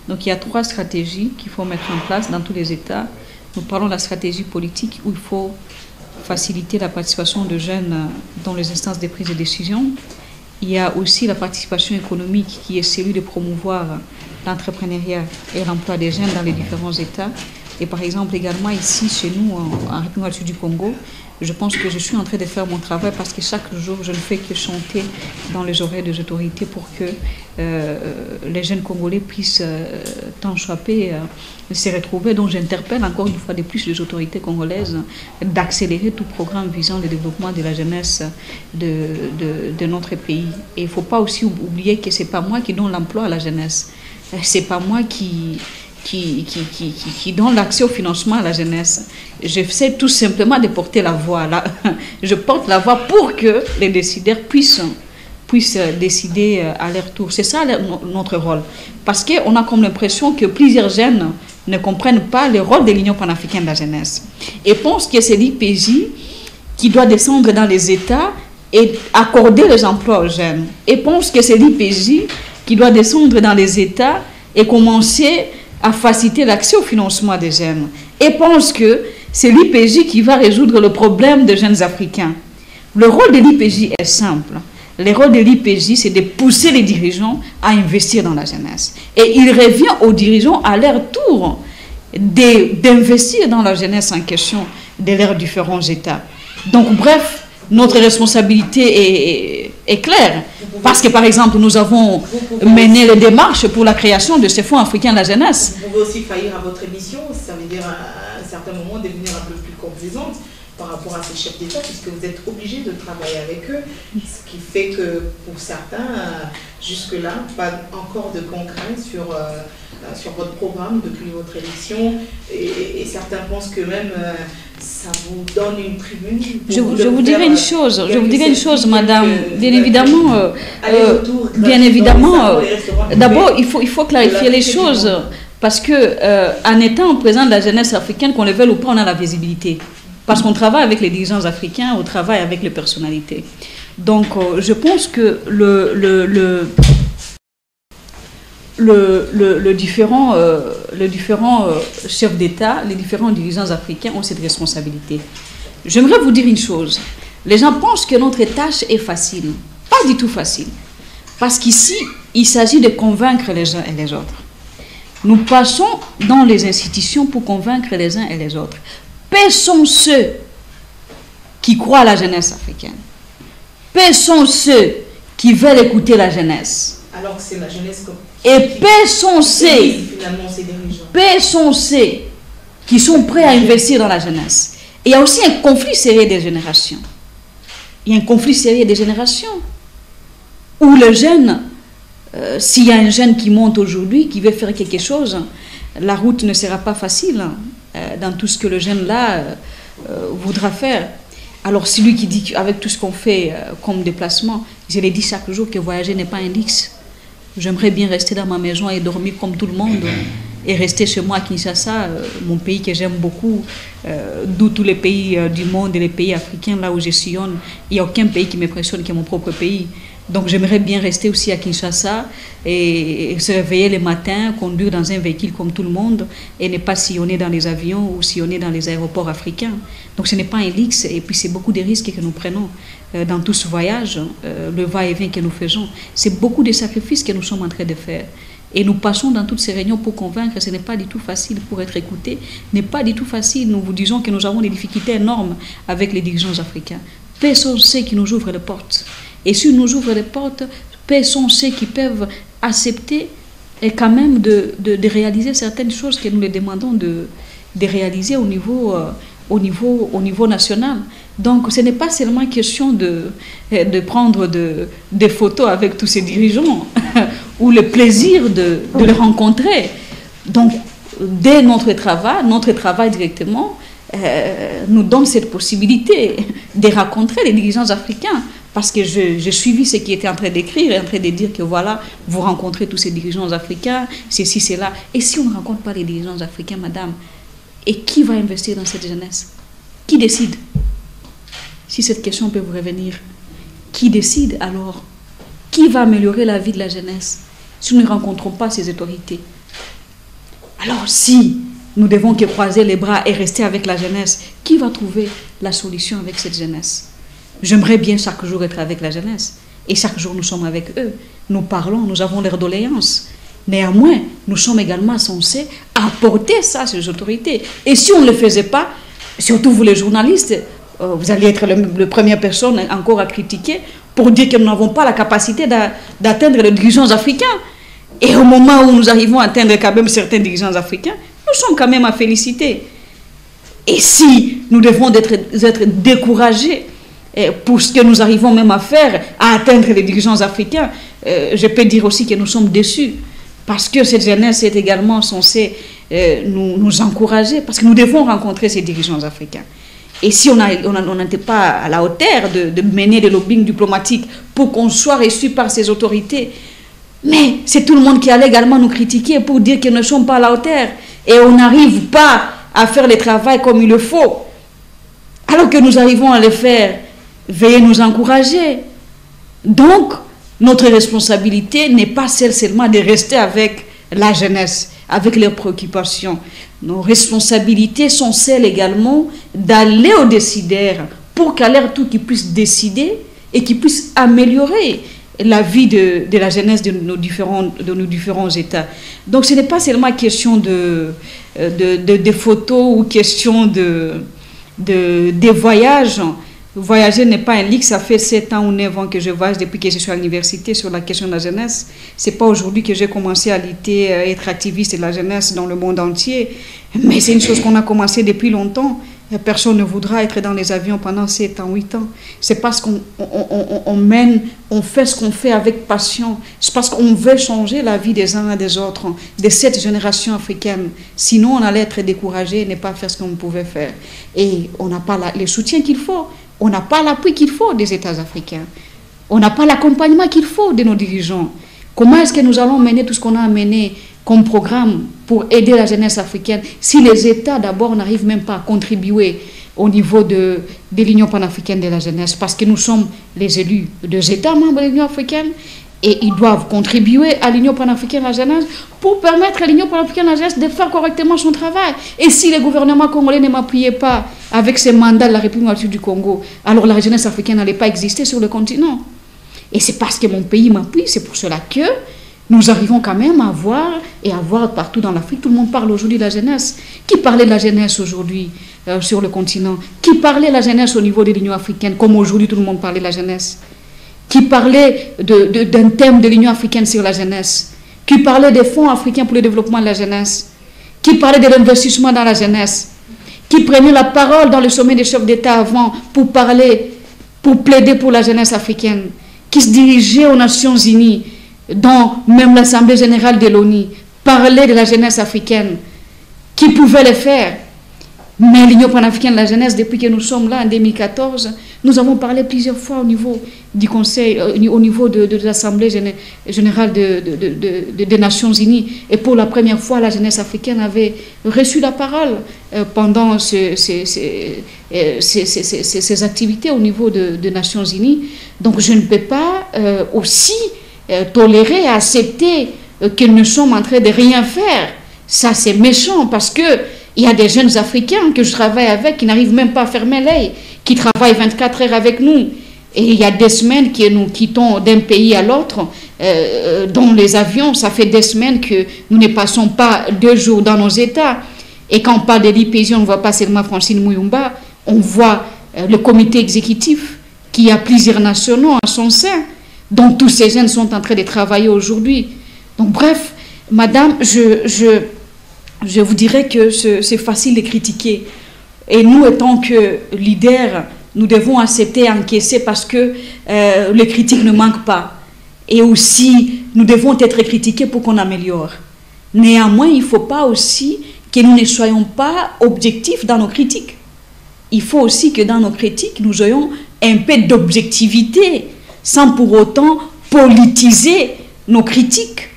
Donc il y a 3 stratégies qu'il faut mettre en place dans tous les États. Nous parlons de la stratégie politique où il faut faciliter la participation de jeunes dans les instances de prise de décision. Il y a aussi la participation économique qui est celui de promouvoir l'entrepreneuriat et l'emploi des jeunes dans les différents États. Et par exemple également ici chez nous en République du Congo, je pense que je suis en train de faire mon travail parce que chaque jour je ne fais que chanter dans les oreilles des autorités pour que les jeunes Congolais puissent tant choper, se retrouver. Donc j'interpelle encore une fois de plus les autorités congolaises d'accélérer tout programme visant le développement de la jeunesse de notre pays. Et il ne faut pas aussi oublier que ce n'est pas moi qui donne l'emploi à la jeunesse. Ce n'est pas moi qui donne l'accès au financement à la jeunesse. J'essaie tout simplement de porter la voix. Je porte la voix pour que les décideurs puissent décider à leur tour. C'est ça notre rôle. Parce qu'on a comme l'impression que plusieurs jeunes ne comprennent pas le rôle de l'Union panafricaine de la jeunesse. Et pensent que c'est l'IPJ qui doit descendre dans les États et accorder les emplois aux jeunes. Et pensent que c'est l'IPJ qui doit descendre dans les États et commencer à faciliter l'accès au financement des jeunes et pense que c'est l'IPJ qui va résoudre le problème des jeunes africains. Le rôle de l'IPJ est simple. Le rôle de l'IPJ, c'est de pousser les dirigeants à investir dans la jeunesse. Et il revient aux dirigeants à leur tour d'investir dans la jeunesse en question de leurs différents États. Donc, bref, notre responsabilité est claire. Parce que, par exemple, nous avons mené les démarches pour la création de ce fonds africain de la jeunesse. Vous pouvez aussi faillir à votre émission, ça veut dire à un certain moment devenir un peu plus complaisante par rapport à ces chefs d'État, puisque vous êtes obligé de travailler avec eux, ce qui fait que pour certains, jusque-là, pas encore de concret sur votre programme depuis votre élection, et certains pensent que même ça vous donne une tribune. Je vous dirai une chose, madame. Bien évidemment, d'abord, il faut clarifier les choses, parce que en étant président de la jeunesse africaine, qu'on le veuille ou pas, on a la visibilité. Parce qu'on travaille avec les dirigeants africains, on travaille avec les personnalités. Donc, je pense que les différents chefs d'État, les différents dirigeants africains ont cette responsabilité. J'aimerais vous dire une chose. Les gens pensent que notre tâche est facile. Pas du tout facile. Parce qu'ici, il s'agit de convaincre les uns et les autres. Nous passons dans les institutions pour convaincre les uns et les autres. Paix sont ceux qui croient à la jeunesse africaine. Paix sont ceux qui veulent écouter la jeunesse. Alors que c'est la jeunesse et paix sont ceux qui sont prêts à investir dans la jeunesse. Et il y a aussi un conflit sérieux des générations. Il y a un conflit sérieux des générations. Où le jeune, s'il y a un jeune qui monte aujourd'hui, qui veut faire quelque chose, la route ne sera pas facile dans tout ce que le jeune là voudra faire. Alors celui qui dit qu'avec tout ce qu'on fait comme déplacement, je l'ai dit chaque jour que voyager n'est pas un luxe. J'aimerais bien rester dans ma maison et dormir comme tout le monde et rester chez moi à Kinshasa, mon pays que j'aime beaucoup, d'où tous les pays du monde et les pays africains, là où je sillonne. Il n'y a aucun pays qui m'impressionne que mon propre pays. Donc j'aimerais bien rester aussi à Kinshasa et se réveiller le matin, conduire dans un véhicule comme tout le monde et ne pas sillonner dans les avions ou sillonner dans les aéroports africains. Donc ce n'est pas un luxe et puis c'est beaucoup de risques que nous prenons dans tout ce voyage, le va-et-vient que nous faisons. C'est beaucoup de sacrifices que nous sommes en train de faire. Et nous passons dans toutes ces réunions pour convaincre, ce n'est pas du tout facile pour être écouté, n'est pas du tout facile. Nous vous disons que nous avons des difficultés énormes avec les dirigeants africains. Personne ne sait qui nous ouvre les portes. Et si nous ouvrent les portes, personne sait qui peuvent accepter et quand même de réaliser certaines choses que nous les demandons de réaliser au niveau national. Donc ce n'est pas seulement question de prendre des photos avec tous ces dirigeants ou le plaisir de les rencontrer. Donc dès notre travail directement nous donne cette possibilité de rencontrer les dirigeants africains. Parce que j'ai suivi ce qui était en train d'écrire et en train de dire que voilà, vous rencontrez tous ces dirigeants africains, ceci, cela. Et si on ne rencontre pas les dirigeants africains, madame, et qui va investir dans cette jeunesse? Qui décide? Si cette question peut vous revenir, qui décide alors? Qui va améliorer la vie de la jeunesse si nous ne rencontrons pas ces autorités? Alors si nous devons que croiser les bras et rester avec la jeunesse, qui va trouver la solution avec cette jeunesse? J'aimerais bien chaque jour être avec la jeunesse. Et chaque jour, nous sommes avec eux. Nous parlons, nous avons leurs doléances. Néanmoins, nous sommes également censés apporter ça à ces autorités. Et si on ne le faisait pas, surtout vous les journalistes, vous allez être la première personne encore à critiquer pour dire que nous n'avons pas la capacité d'atteindre les dirigeants africains. Et au moment où nous arrivons à atteindre quand même certains dirigeants africains, nous sommes quand même à féliciter. Et si nous devons être découragés pour ce que nous arrivons même à faire, à atteindre les dirigeants africains, je peux dire aussi que nous sommes déçus. Parce que cette jeunesse est également censée nous encourager, parce que nous devons rencontrer ces dirigeants africains. Et si on n'était pas à la hauteur de mener des lobbying diplomatiques pour qu'on soit reçu par ces autorités, mais c'est tout le monde qui allait également nous critiquer pour dire qu'ils ne sont pas à la hauteur. Et on n'arrive pas à faire le travail comme il le faut. Alors que nous arrivons à le faire, veuillez nous encourager. Donc, notre responsabilité n'est pas celle seulement de rester avec la jeunesse, avec leurs préoccupations. Nos responsabilités sont celles également d'aller aux décideurs pour qu'à leur tour qu'ils puissent décider et qu'ils puissent améliorer la vie de la jeunesse de nos différents États. Donc ce n'est pas seulement question de photos ou question de voyages. Voyager n'est pas un luxe, ça fait 7 ans ou 9 ans que je voyage depuis que je suis à l'université sur la question de la jeunesse. Ce n'est pas aujourd'hui que j'ai commencé à lutter, à être activiste de la jeunesse dans le monde entier, mais c'est une chose qu'on a commencé depuis longtemps. Personne ne voudra être dans les avions pendant 7 ans, 8 ans. C'est parce qu'on on fait ce qu'on fait avec passion. C'est parce qu'on veut changer la vie des uns et des autres, de cette génération africaine. Sinon, on allait être découragé et ne pas faire ce qu'on pouvait faire. Et on n'a pas les soutiens qu'il faut. On n'a pas l'appui qu'il faut des États africains. On n'a pas l'accompagnement qu'il faut de nos dirigeants. Comment est-ce que nous allons mener tout ce qu'on a mené comme programme pour aider la jeunesse africaine si les États d'abord n'arrivent même pas à contribuer au niveau de l'Union panafricaine de la jeunesse, parce que nous sommes les élus des États membres de l'Union africaine et ils doivent contribuer à l'Union panafricaine de la jeunesse pour permettre à l'Union panafricaine de la jeunesse de faire correctement son travail. Et si le gouvernement congolais ne m'appuyait pas avec ses mandats de la République du Congo, alors la jeunesse africaine n'allait pas exister sur le continent. Et c'est parce que mon pays m'appuie, c'est pour cela que nous arrivons quand même à voir partout dans l'Afrique. Tout le monde parle aujourd'hui de la jeunesse. Qui parlait de la jeunesse aujourd'hui sur le continent? Qui parlait de la jeunesse au niveau de l'Union africaine, comme aujourd'hui tout le monde parlait de la jeunesse? Qui parlait d'un thème de l'Union africaine sur la jeunesse? Qui parlait des fonds africains pour le développement de la jeunesse? Qui parlait de l'investissement dans la jeunesse? Qui prenait la parole dans le sommet des chefs d'État avant pour plaider pour la jeunesse africaine? Qui se dirigeait aux Nations Unies, dont même l'Assemblée générale de l'ONU parlait de la jeunesse africaine? Qui pouvait le faire? Mais l'Union panafricaine de la jeunesse, depuis que nous sommes là en 2014, nous avons parlé plusieurs fois au niveau du Conseil, au niveau de l'Assemblée générale des Nations Unies. Et pour la première fois, la jeunesse africaine avait reçu la parole pendant ces activités au niveau des Nations Unies. Donc je ne peux pas aussi tolérer et accepter que nous sommes en train de rien faire. Ça, c'est méchant parce que il y a des jeunes Africains que je travaille avec qui n'arrivent même pas à fermer l'œil, qui travaillent 24 heures avec nous. Et il y a des semaines que nous quittons d'un pays à l'autre, dans les avions, ça fait des semaines que nous ne passons pas 2 jours dans nos États. Et quand on parle de l'IPJ, on ne voit pas seulement Francine Muyumba, on voit le comité exécutif qui a plusieurs nationaux à son sein. Donc tous ces jeunes sont en train de travailler aujourd'hui. Donc bref, madame, je vous dirais que c'est facile de critiquer. Et nous, étant que leaders, nous devons accepter et encaisser parce que les critiques ne manquent pas. Et aussi, nous devons être critiqués pour qu'on améliore. Néanmoins, il ne faut pas aussi que nous ne soyons pas objectifs dans nos critiques. Il faut aussi que dans nos critiques, nous ayons un peu d'objectivité, sans pour autant politiser nos critiques,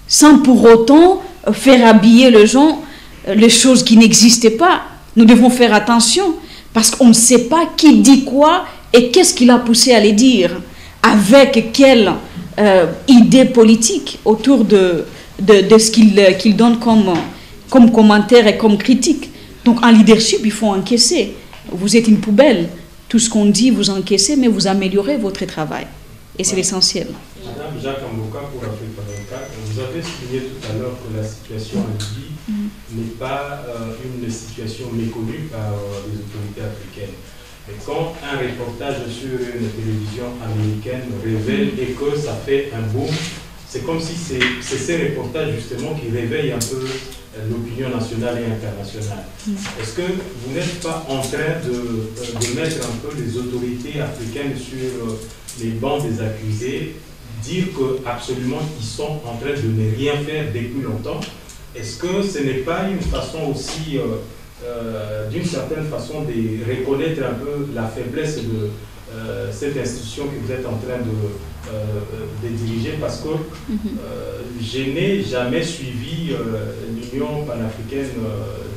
sans pour autant faire habiller les gens les choses qui n'existaient pas. Nous devons faire attention parce qu'on ne sait pas qui dit quoi et qu'est-ce qui l'a poussé à les dire, avec quelle idée politique autour de ce qu'il donne comme commentaire et comme critique. Donc en leadership, il faut encaisser. Vous êtes une poubelle. Tout ce qu'on dit, vous encaissez, mais vous améliorez votre travail. Et c'est l'essentiel. Madame Jacques Amboka pour Afrique 24, vous avez souligné tout à l'heure que la situation en Libye n'est pas une situation méconnue par les autorités africaines. Mais quand un reportage sur une télévision américaine révèle et que ça fait un boom, c'est comme si c'est ces reportages justement qui réveillent un peu l'opinion nationale et internationale. Est-ce que vous n'êtes pas en train de mettre un peu les autorités africaines sur les bancs des accusés, dire qu'absolument ils sont en train de ne rien faire depuis longtemps? Est-ce que ce n'est pas une façon aussi, d'une certaine façon, de reconnaître un peu la faiblesse de cette institution que vous êtes en train de diriger? Parce que je n'ai jamais suivi l'Union panafricaine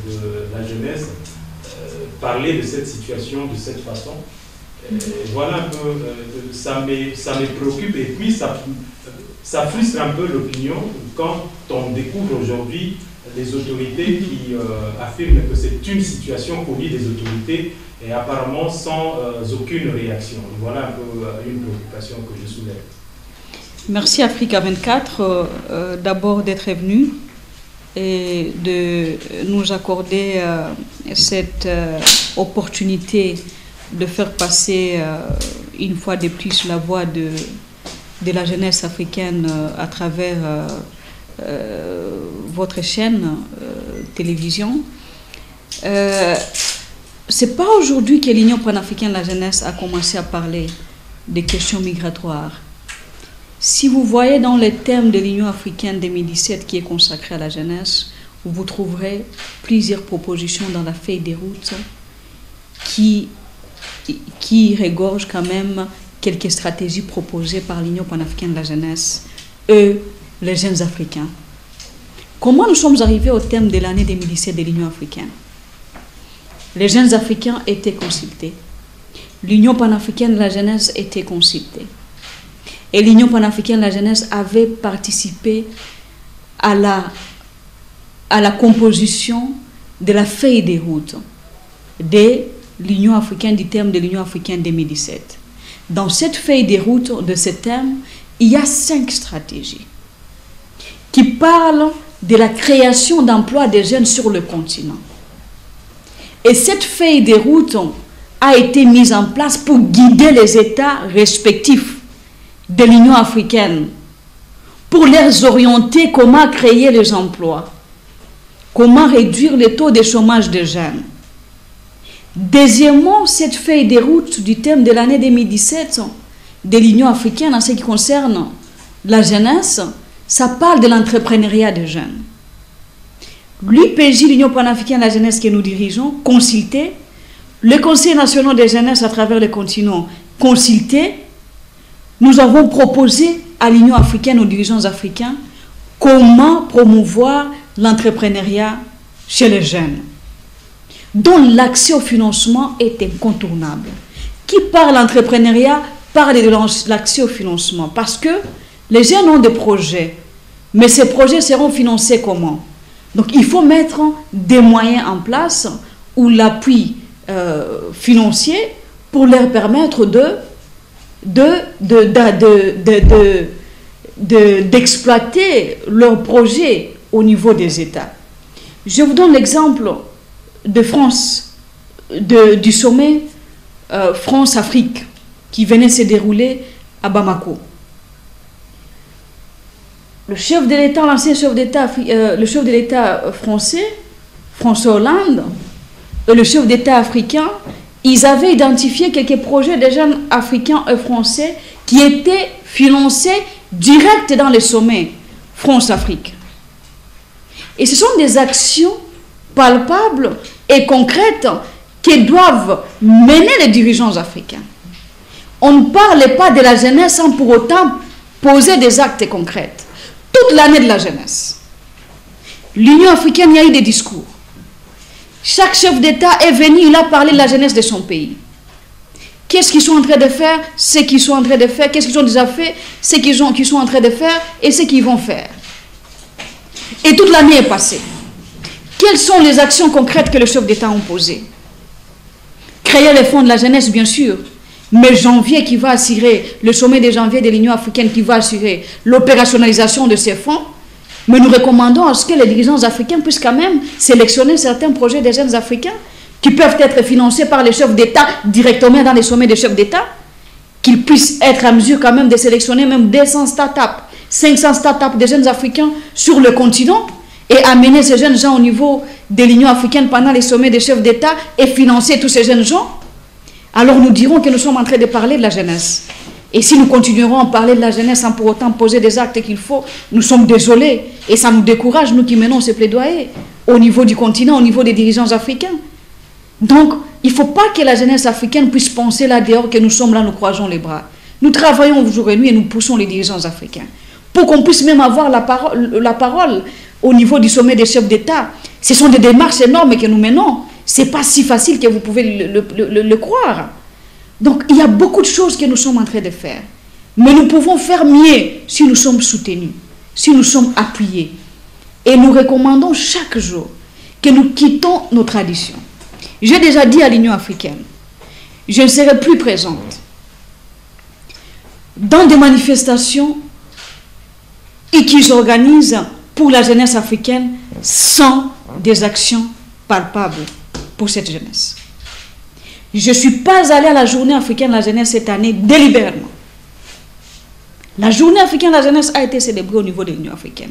de la jeunesse parler de cette situation de cette façon. Voilà un peu, ça me préoccupe, et puis ça frustre un peu l'opinion quand on découvre aujourd'hui des autorités qui affirment que c'est une situation connue des autorités et apparemment sans aucune réaction. Voilà un peu une préoccupation que je soulève. Merci Africa 24 d'abord d'être venu et de nous accorder cette opportunité de faire passer une fois de plus la voix de la jeunesse africaine à travers votre chaîne télévision. C'est pas aujourd'hui que l'Union panafricaine de la jeunesse a commencé à parler des questions migratoires. Si vous voyez dans les thèmes de l'Union africaine 2017 qui est consacré à la jeunesse, vous trouverez plusieurs propositions dans la feuille de route qui regorgent quand même quelques stratégies proposées par l'Union panafricaine de la jeunesse, eux, les jeunes africains. Comment nous sommes arrivés au thème de l'année 2017 de l'Union africaine? Les jeunes africains étaient consultés. L'Union panafricaine de la jeunesse était consultée. Et l'Union panafricaine de la jeunesse avait participé à la composition de la feuille de route de l'Union africaine, du thème de l'Union africaine 2017. Dans cette feuille de route de ce thème, il y a 5 stratégies qui parlent de la création d'emplois des jeunes sur le continent. Et cette feuille de route a été mise en place pour guider les États respectifs de l'Union africaine, pour les orienter comment créer les emplois, comment réduire le taux de chômage des jeunes. Deuxièmement, cette feuille de route du thème de l'année 2017 de l'Union africaine en ce qui concerne la jeunesse, ça parle de l'entrepreneuriat des jeunes. L'UPJ, l'Union panafricaine de la jeunesse que nous dirigeons, consulté, le Conseil national des jeunesses à travers le continent, consulté, nous avons proposé à l'Union africaine, aux dirigeants africains, comment promouvoir l'entrepreneuriat chez les jeunes, dont l'accès au financement est incontournable. Qui parle d'entrepreneuriat parle de l'accès au financement, parce que les jeunes ont des projets, mais ces projets seront financés comment? Donc il faut mettre des moyens en place ou l'appui financier pour leur permettre d'exploiter leurs projets au niveau des États. Je vous donne l'exemple de France, du sommet France-Afrique qui venait se dérouler à Bamako. Le chef de l'État, l'ancien chef d'État, le chef de l'État français, François Hollande, et le chef d'État africain, ils avaient identifié quelques projets de jeunes africains et français qui étaient financés direct dans les sommets France-Afrique. Et ce sont des actions palpables et concrètes que doivent mener les dirigeants africains. On ne parle pas de la jeunesse sans pour autant poser des actes concrets. Toute l'année de la jeunesse, l'Union africaine, il y a eu des discours. Chaque chef d'État est venu, il a parlé de la jeunesse de son pays. Qu'est-ce qu'ils sont en train de faire, ce qu'ils sont en train de faire, qu'est-ce qu'ils ont déjà fait, ce qu'ils sont en train de faire et ce qu'ils vont faire. Et toute l'année est passée. Quelles sont les actions concrètes que les chefs d'État ont posées? Créer les fonds de la jeunesse, bien sûr. Mais janvier qui va assurer, le sommet de janvier de l'Union africaine qui va assurer l'opérationnalisation de ces fonds. Mais nous recommandons à ce que les dirigeants africains puissent quand même sélectionner certains projets des jeunes africains qui peuvent être financés par les chefs d'État directement dans les sommets des chefs d'État, qu'ils puissent être à mesure quand même de sélectionner même 200 start-up, 500 start-up des jeunes africains sur le continent et amener ces jeunes gens au niveau de l'Union africaine pendant les sommets des chefs d'État et financer tous ces jeunes gens. Alors nous dirons que nous sommes en train de parler de la jeunesse. Et si nous continuerons à parler de la jeunesse sans pour autant poser des actes qu'il faut, nous sommes désolés. Et ça nous décourage, nous qui menons ces plaidoyers, au niveau du continent, au niveau des dirigeants africains. Donc, il ne faut pas que la jeunesse africaine puisse penser là dehors que nous sommes là, nous croisons les bras. Nous travaillons jour et nuit et nous poussons les dirigeants africains. Pour qu'on puisse même avoir la parole au niveau du sommet des chefs d'État. Ce sont des démarches énormes que nous menons. Ce n'est pas si facile que vous pouvez le croire. Donc, il y a beaucoup de choses que nous sommes en train de faire. Mais nous pouvons faire mieux si nous sommes soutenus, si nous sommes appuyés. Et nous recommandons chaque jour que nous quittons nos traditions. J'ai déjà dit à l'Union africaine, je ne serai plus présente dans des manifestations et qui s'organisent pour la jeunesse africaine sans des actions palpables pour cette jeunesse. Je ne suis pas allée à la journée africaine de la jeunesse cette année délibérément. La journée africaine de la jeunesse a été célébrée au niveau de l'Union africaine.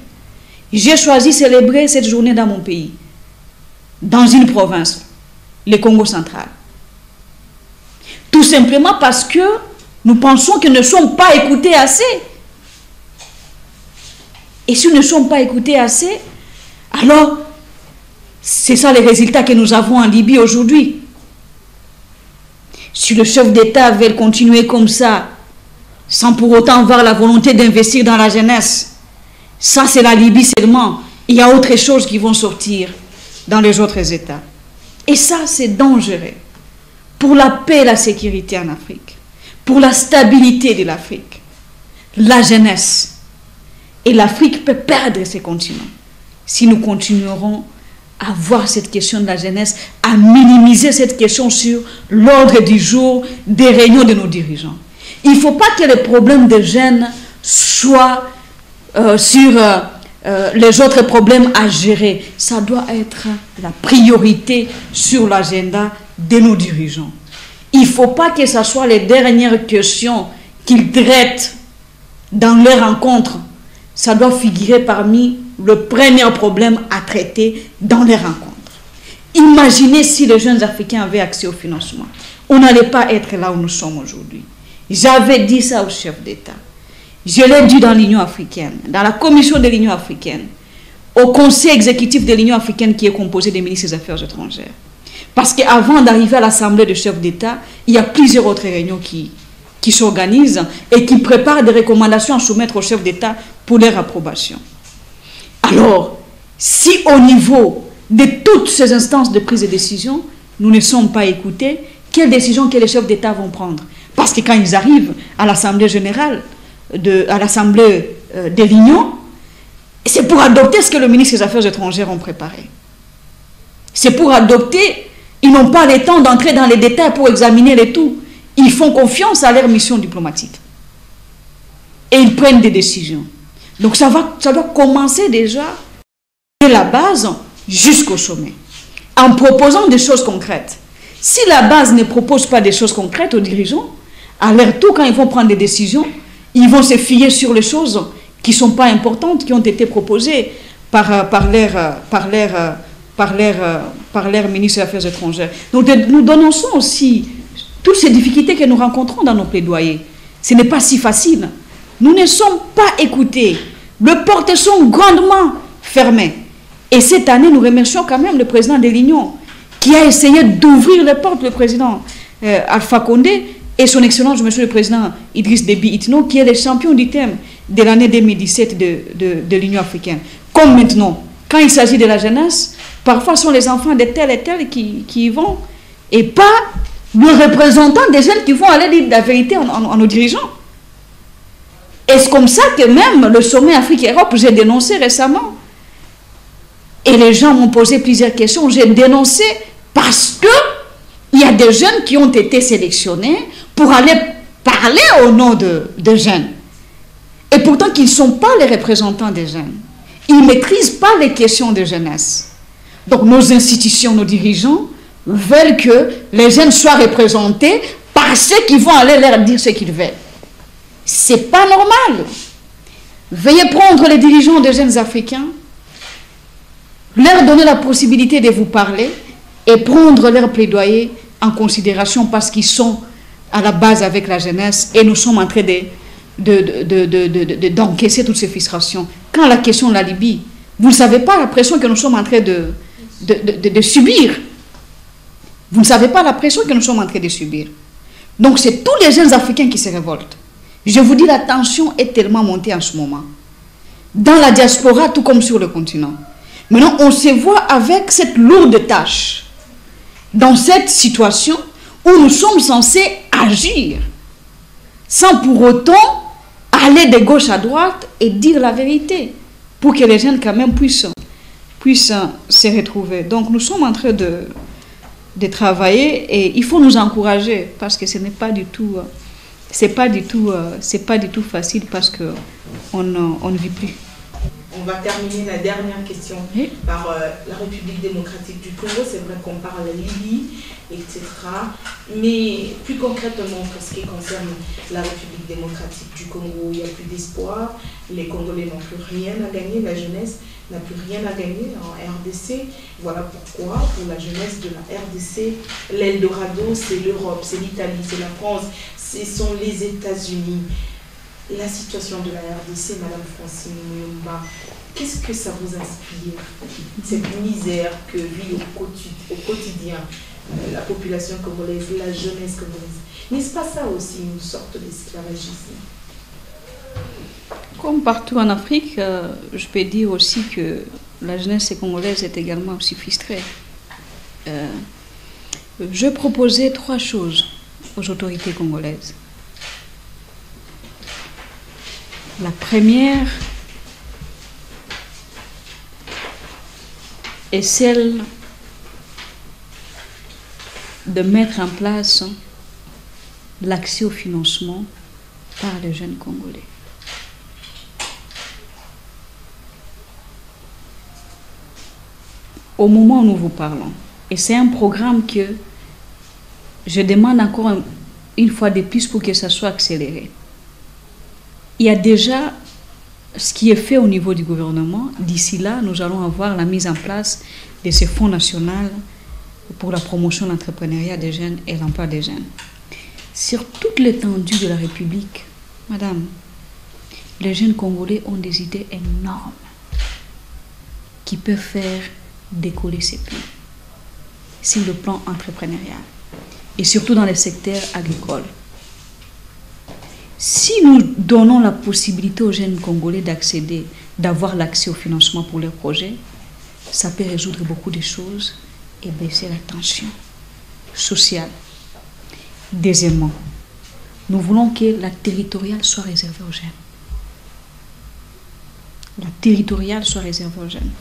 J'ai choisi de célébrer cette journée dans mon pays, dans une province, le Congo central. Tout simplement parce que nous pensons que nous ne sommes pas écoutés assez. Et si nous ne sommes pas écoutés assez, alors c'est ça les résultats que nous avons en Libye aujourd'hui. Si le chef d'État veut continuer comme ça, sans pour autant avoir la volonté d'investir dans la jeunesse, ça c'est la Libye seulement. Il y a autre chose qui vont sortir dans les autres États. Et ça c'est dangereux pour la paix et la sécurité en Afrique, pour la stabilité de l'Afrique. La jeunesse. Et l'Afrique peut perdre ses continents si nous continuerons à voir cette question de la jeunesse, à minimiser cette question sur l'ordre du jour des réunions de nos dirigeants. Il ne faut pas que les problèmes des jeunes soient sur les autres problèmes à gérer. Ça doit être la priorité sur l'agenda de nos dirigeants. Il ne faut pas que ce soit les dernières questions qu'ils traitent dans leurs rencontres. Ça doit figurer parmi le premier problème à traiter dans les rencontres. Imaginez si les jeunes Africains avaient accès au financement. On n'allait pas être là où nous sommes aujourd'hui. J'avais dit ça au chef d'État. Je l'ai dit dans l'Union africaine, dans la commission de l'Union africaine, au conseil exécutif de l'Union africaine qui est composé des ministres des Affaires étrangères. Parce qu'avant d'arriver à l'Assemblée des chefs d'État, il y a plusieurs autres réunions qui s'organisent et qui préparent des recommandations à soumettre aux chefs d'État pour leur approbation. Alors, si au niveau de toutes ces instances de prise de décision, nous ne sommes pas écoutés, quelles décisions que les chefs d'État vont prendre? Parce que quand ils arrivent à l'Assemblée générale, à l'Assemblée de l'Union, c'est pour adopter ce que le ministre des Affaires étrangères ont préparé. C'est pour adopter, ils n'ont pas le temps d'entrer dans les détails pour examiner les tout. Ils font confiance à leur mission diplomatique. Et ils prennent des décisions. Donc ça doit commencer déjà de la base jusqu'au sommet. En proposant des choses concrètes. Si la base ne propose pas des choses concrètes aux dirigeants, à leur tour, quand ils vont prendre des décisions, ils vont se fier sur les choses qui ne sont pas importantes, qui ont été proposées par leur ministre des Affaires étrangères. Donc nous dénonçons aussi toutes ces difficultés que nous rencontrons dans nos plaidoyers. Ce n'est pas si facile. Nous ne sommes pas écoutés. Les portes sont grandement fermées. Et cette année, nous remercions quand même le président de l'Union qui a essayé d'ouvrir les portes, le président Alpha Condé et son excellence, monsieur le président Idriss Déby Itno, qui est le champion du thème de l'année 2017 de l'Union africaine. Comme maintenant, quand il s'agit de la jeunesse, parfois ce sont les enfants de tel et tel qui y vont, et pas le représentant des jeunes qui vont aller dire la vérité en nos dirigeants. Et c'est comme ça que même le sommet Afrique-Europe, j'ai dénoncé récemment. Et les gens m'ont posé plusieurs questions. J'ai dénoncé parce que il y a des jeunes qui ont été sélectionnés pour aller parler au nom de jeunes. Et pourtant qu'ils ne sont pas les représentants des jeunes. Ils ne maîtrisent pas les questions de jeunesse. Donc nos institutions, nos dirigeants veulent que les jeunes soient représentés par ceux qui vont aller leur dire ce qu'ils veulent. C'est pas normal. Veuillez prendre les dirigeants des jeunes africains, leur donner la possibilité de vous parler et prendre leur plaidoyer en considération parce qu'ils sont à la base avec la jeunesse et nous sommes en train d'encaisser toutes ces frustrations. Quand la question de la Libye, vous ne savez pas la pression que nous sommes en train de subir. Vous ne savez pas la pression que nous sommes en train de subir. Donc c'est tous les jeunes Africains qui se révoltent. Je vous dis, la tension est tellement montée en ce moment. Dans la diaspora, tout comme sur le continent. Maintenant, on se voit avec cette lourde tâche. Dans cette situation où nous sommes censés agir. Sans pour autant aller de gauche à droite et dire la vérité pour que les jeunes quand même puissent se retrouver. Donc nous sommes en train de travailler et il faut nous encourager parce que ce n'est pas du tout, c'est pas du tout facile parce que on ne vit plus. On va terminer la dernière question Oui. par la République démocratique du Congo. C'est vrai qu'on parle Libye, etc. Mais plus concrètement, pour ce qui concerne la République démocratique du Congo, il n'y a plus d'espoir. Les Congolais n'ont plus rien à gagner. La jeunesse n'a plus rien à gagner en RDC. Voilà pourquoi, pour la jeunesse de la RDC, l'Eldorado, c'est l'Europe, c'est l'Italie, c'est la France, ce sont les États-Unis. La situation de la RDC, Madame Francine Muyumba, qu'est-ce que ça vous inspire? Cette misère que vit au quotidien la population congolaise, la jeunesse congolaise. N'est-ce pas ça aussi une sorte d'esclavagisme? Comme partout en Afrique, je peux dire aussi que la jeunesse congolaise est également aussi frustrée. Je proposais 3 choses aux autorités congolaises. La première est celle de mettre en place l'accès au financement par les jeunes Congolais. Au moment où nous vous parlons, et c'est un programme que je demande encore une fois de plus pour que ça soit accéléré. Il y a déjà ce qui est fait au niveau du gouvernement. D'ici là, nous allons avoir la mise en place de ce fonds national pour la promotion de l'entrepreneuriat des jeunes et l'emploi des jeunes. Sur toute l'étendue de la République, madame, les jeunes Congolais ont des idées énormes qui peuvent faire décoller ces pays sur le plan entrepreneurial et surtout dans le secteur agricole. Si nous donnons la possibilité aux jeunes Congolais d'accéder, d'avoir l'accès au financement pour leurs projets, ça peut résoudre beaucoup de choses et baisser la tension sociale. Deuxièmement, nous voulons que la territoriale soit réservée aux jeunes. La territoriale soit réservée aux jeunes.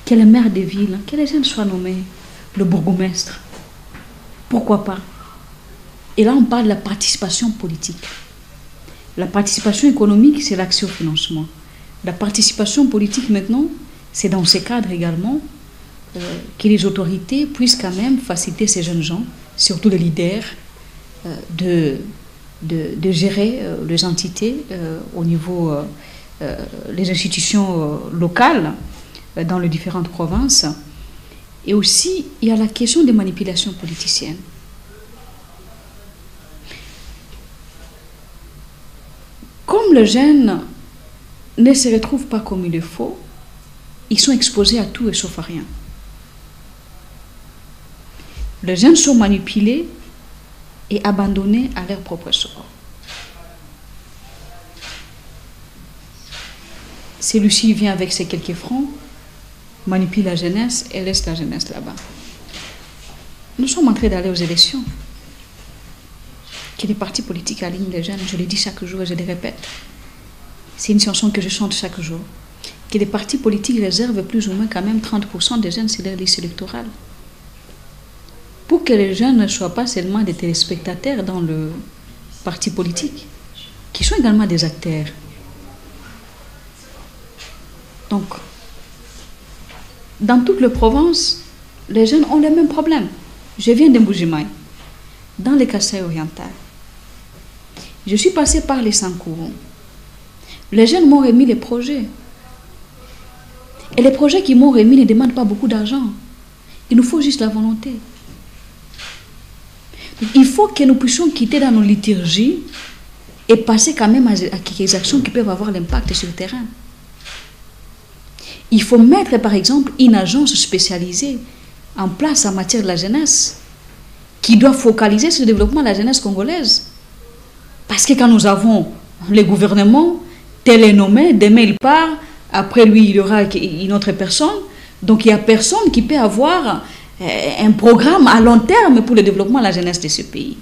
Que les maires des villes, que les jeunes soient nommés, le bourgmestre. Pourquoi pas? Et là, on parle de la participation politique. La participation économique, c'est l'accès au financement. La participation politique, maintenant, c'est dans ce cadre également que les autorités puissent quand même faciliter ces jeunes gens, surtout les leaders, de gérer les entités au niveau des institutions locales dans les différentes provinces. Et aussi, il y a la question des manipulations politiciennes. Comme les jeunes ne se retrouvent pas comme il le faut, ils sont exposés à tout et sauf à rien. Les jeunes sont manipulés et abandonnés à leur propre sort. Celui-ci vient avec ses quelques francs, manipule la jeunesse et laisse la jeunesse là-bas. Nous sommes en train d'aller aux élections. Que les partis politiques alignent les jeunes, je le dis chaque jour et je le répète. C'est une chanson que je chante chaque jour. Que les partis politiques réservent plus ou moins quand même 30% des jeunes sur leur liste électorale. Pour que les jeunes ne soient pas seulement des téléspectateurs dans le parti politique, qui sont également des acteurs. Donc, dans toute la province, les jeunes ont les mêmes problèmes. Je viens de Mbujimaï, dans le Kasaï oriental. Je suis passée par les Sankourou. Les jeunes m'ont remis les projets. Et les projets qu'ils m'ont remis ne demandent pas beaucoup d'argent. Il nous faut juste la volonté. Donc, il faut que nous puissions quitter dans nos liturgies et passer quand même à quelques actions qui peuvent avoir l'impact sur le terrain. Il faut mettre par exemple une agence spécialisée en place en matière de la jeunesse qui doit focaliser sur le développement de la jeunesse congolaise. Parce que quand nous avons le gouvernement, tel est nommé, demain il part, après lui il y aura une autre personne. Donc il n'y a personne qui peut avoir un programme à long terme pour le développement de la jeunesse de ce pays.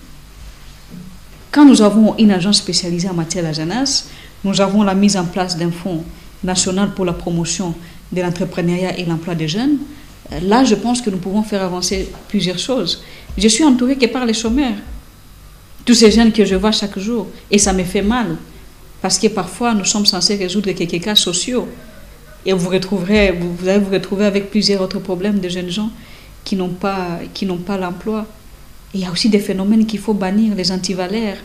Quand nous avons une agence spécialisée en matière de la jeunesse, nous avons la mise en place d'un fonds national pour la promotion de l'entrepreneuriat et l'emploi des jeunes. Là, je pense que nous pouvons faire avancer plusieurs choses. Je suis entourée que par les chômeurs. Tous ces jeunes que je vois chaque jour. Et ça me fait mal. Parce que parfois, nous sommes censés résoudre quelques cas sociaux. Et vous allez vous retrouver avec plusieurs autres problèmes de jeunes gens qui n'ont pas l'emploi. Il y a aussi des phénomènes qu'il faut bannir, les antivalaires.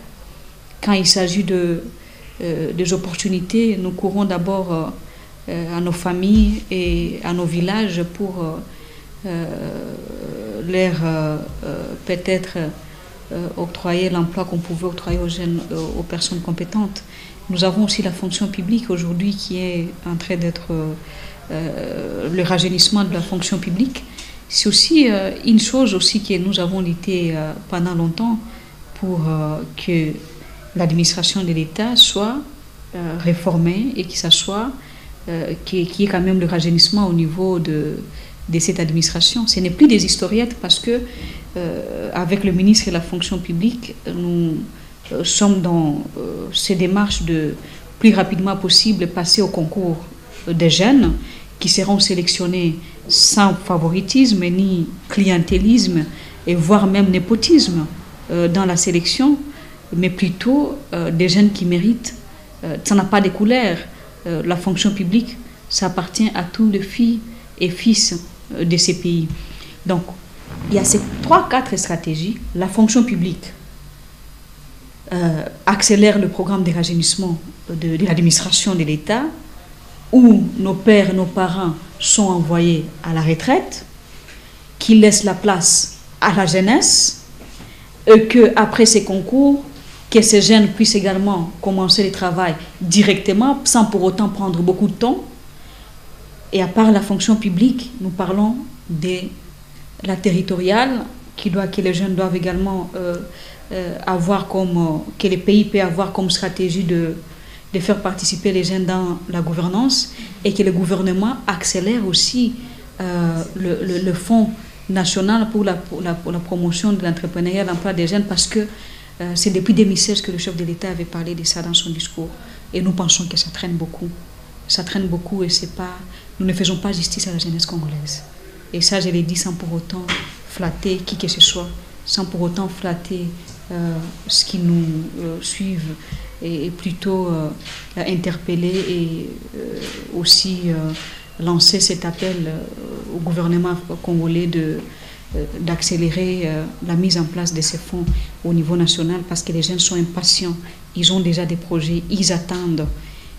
Quand il s'agit des opportunités, nous courons d'abord à nos familles et à nos villages pour leur peut-être octroyer l'emploi qu'on pouvait octroyer aux jeunes, aux personnes compétentes. Nous avons aussi la fonction publique aujourd'hui qui est en train d'être le rajeunissement de la fonction publique. C'est aussi une chose aussi que nous avons lutté pendant longtemps pour que l'administration de l'État soit réformée et que ça soit qu'il y ait quand même le rajeunissement au niveau de cette administration. Ce n'est plus des historiettes parce que avec le ministre de la fonction publique, nous sommes dans ces démarches de plus rapidement possible passer au concours des jeunes qui seront sélectionnés sans favoritisme ni clientélisme et voire même népotisme dans la sélection, mais plutôt des jeunes qui méritent. Ça n'a pas de couleur. La fonction publique, ça appartient à tous les filles et fils de ces pays. Donc, il y a ces 3-4 stratégies. La fonction publique accélère le programme de rajeunissement de l'administration de l'État, où nos pères, nos parents sont envoyés à la retraite, qui laissent la place à la jeunesse, et qu'après ces concours, que ces jeunes puissent également commencer le travail directement, sans pour autant prendre beaucoup de temps. Et à part la fonction publique, nous parlons de la territoriale, que les jeunes doivent également avoir que les pays peuvent avoir comme stratégie de faire participer les jeunes dans la gouvernance, et que le gouvernement accélère aussi le fonds national pour la promotion de l'entrepreneuriat et de l'emploi des jeunes, parce que c'est depuis 2016 que le chef de l'État avait parlé de ça dans son discours. Et nous pensons que ça traîne beaucoup. Ça traîne beaucoup et nous ne faisons pas justice à la jeunesse congolaise. Et ça, je l'ai dit sans pour autant flatter qui que ce soit, sans pour autant flatter ce qui nous suivent, et plutôt interpeller et aussi lancer cet appel au gouvernement congolais d'accélérer la mise en place de ces fonds au niveau national, parce que les jeunes sont impatients, ils ont déjà des projets, ils attendent.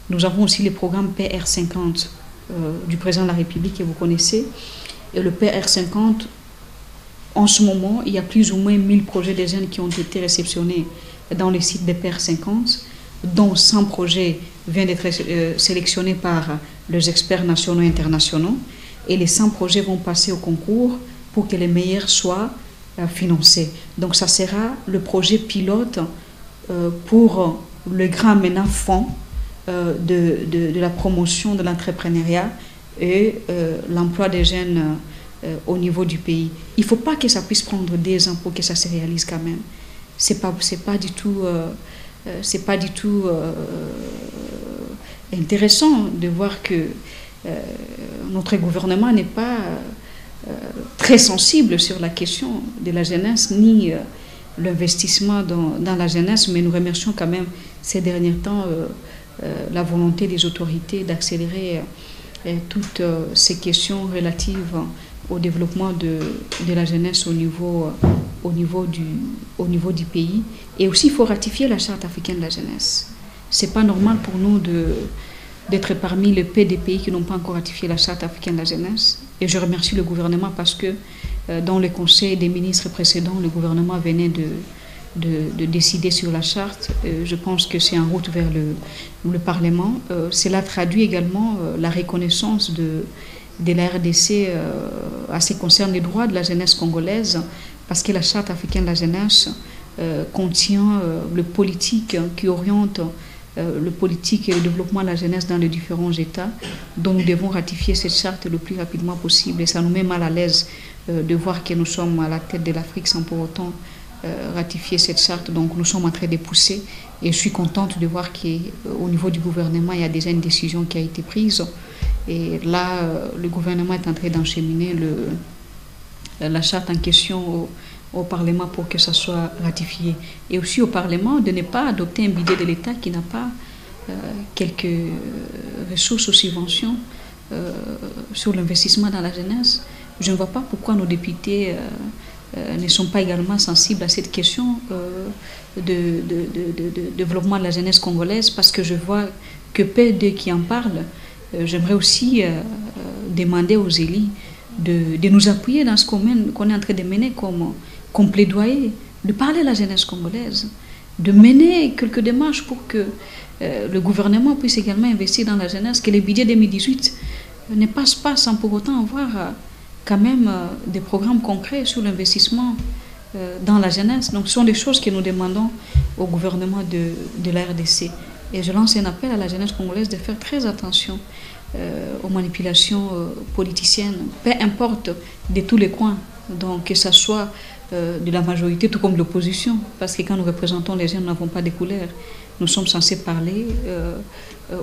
Nous avons aussi le programme PR50 du président de la République que vous connaissez. Et le PR50, en ce moment, il y a plus ou moins 1000 projets de jeunes qui ont été réceptionnés dans les sites de PR50, dont 100 projets viennent d'être sélectionnés par les experts nationaux et internationaux. Et les 100 projets vont passer au concours pour que les meilleurs soient financés. Donc ça sera le projet pilote pour le grand maintenant fonds de la promotion de l'entrepreneuriat et l'emploi des jeunes au niveau du pays. Il ne faut pas que ça puisse prendre des ans pour que ça se réalise quand même. C'est pas du tout intéressant de voir que notre gouvernement n'est pas très sensible sur la question de la jeunesse, ni l'investissement dans la jeunesse, mais nous remercions quand même ces derniers temps la volonté des autorités d'accélérer toutes ces questions relatives au développement de la jeunesse au niveau du pays. Et aussi, il faut ratifier la Charte africaine de la jeunesse. Ce n'est pas normal pour nous d'être parmi les peu des pays qui n'ont pas encore ratifié la Charte africaine de la jeunesse. Et je remercie le gouvernement parce que dans le conseil des ministres précédents, le gouvernement venait de décider sur la charte. Je pense que c'est en route vers le Parlement. Cela traduit également la reconnaissance de la RDC à ce qui concerne les droits de la jeunesse congolaise, parce que la Charte africaine de la jeunesse contient le politique qui oriente le politique et le développement de la jeunesse dans les différents États, dont nous devons ratifier cette charte le plus rapidement possible. Et ça nous met mal à l'aise de voir que nous sommes à la tête de l'Afrique sans pour autant ratifier cette charte. Donc nous sommes en train de pousser et je suis contente de voir qu'au niveau du gouvernement, il y a déjà une décision qui a été prise. Et là, le gouvernement est en train d'encheminer la charte en question au Parlement pour que ça soit ratifié. Et aussi au Parlement de ne pas adopter un budget de l'État qui n'a pas quelques ressources ou subventions sur l'investissement dans la jeunesse. Je ne vois pas pourquoi nos députés ne sont pas également sensibles à cette question de développement de la jeunesse congolaise, parce que je vois que peu d'eux qui en parlent. J'aimerais aussi demander aux élus de nous appuyer dans ce qu'on est en train de mener comme plaidoyer, de parler à la jeunesse congolaise, de mener quelques démarches pour que le gouvernement puisse également investir dans la jeunesse, que les budgets 2018 ne passent pas sans pour autant avoir quand même des programmes concrets sur l'investissement dans la jeunesse. Donc ce sont des choses que nous demandons au gouvernement de la RDC. Et je lance un appel à la jeunesse congolaise de faire très attention aux manipulations politiciennes, peu importe de tous les coins, donc que ce soit de la majorité tout comme de l'opposition, parce que quand nous représentons les jeunes, nous n'avons pas de couleur. Nous sommes censés parler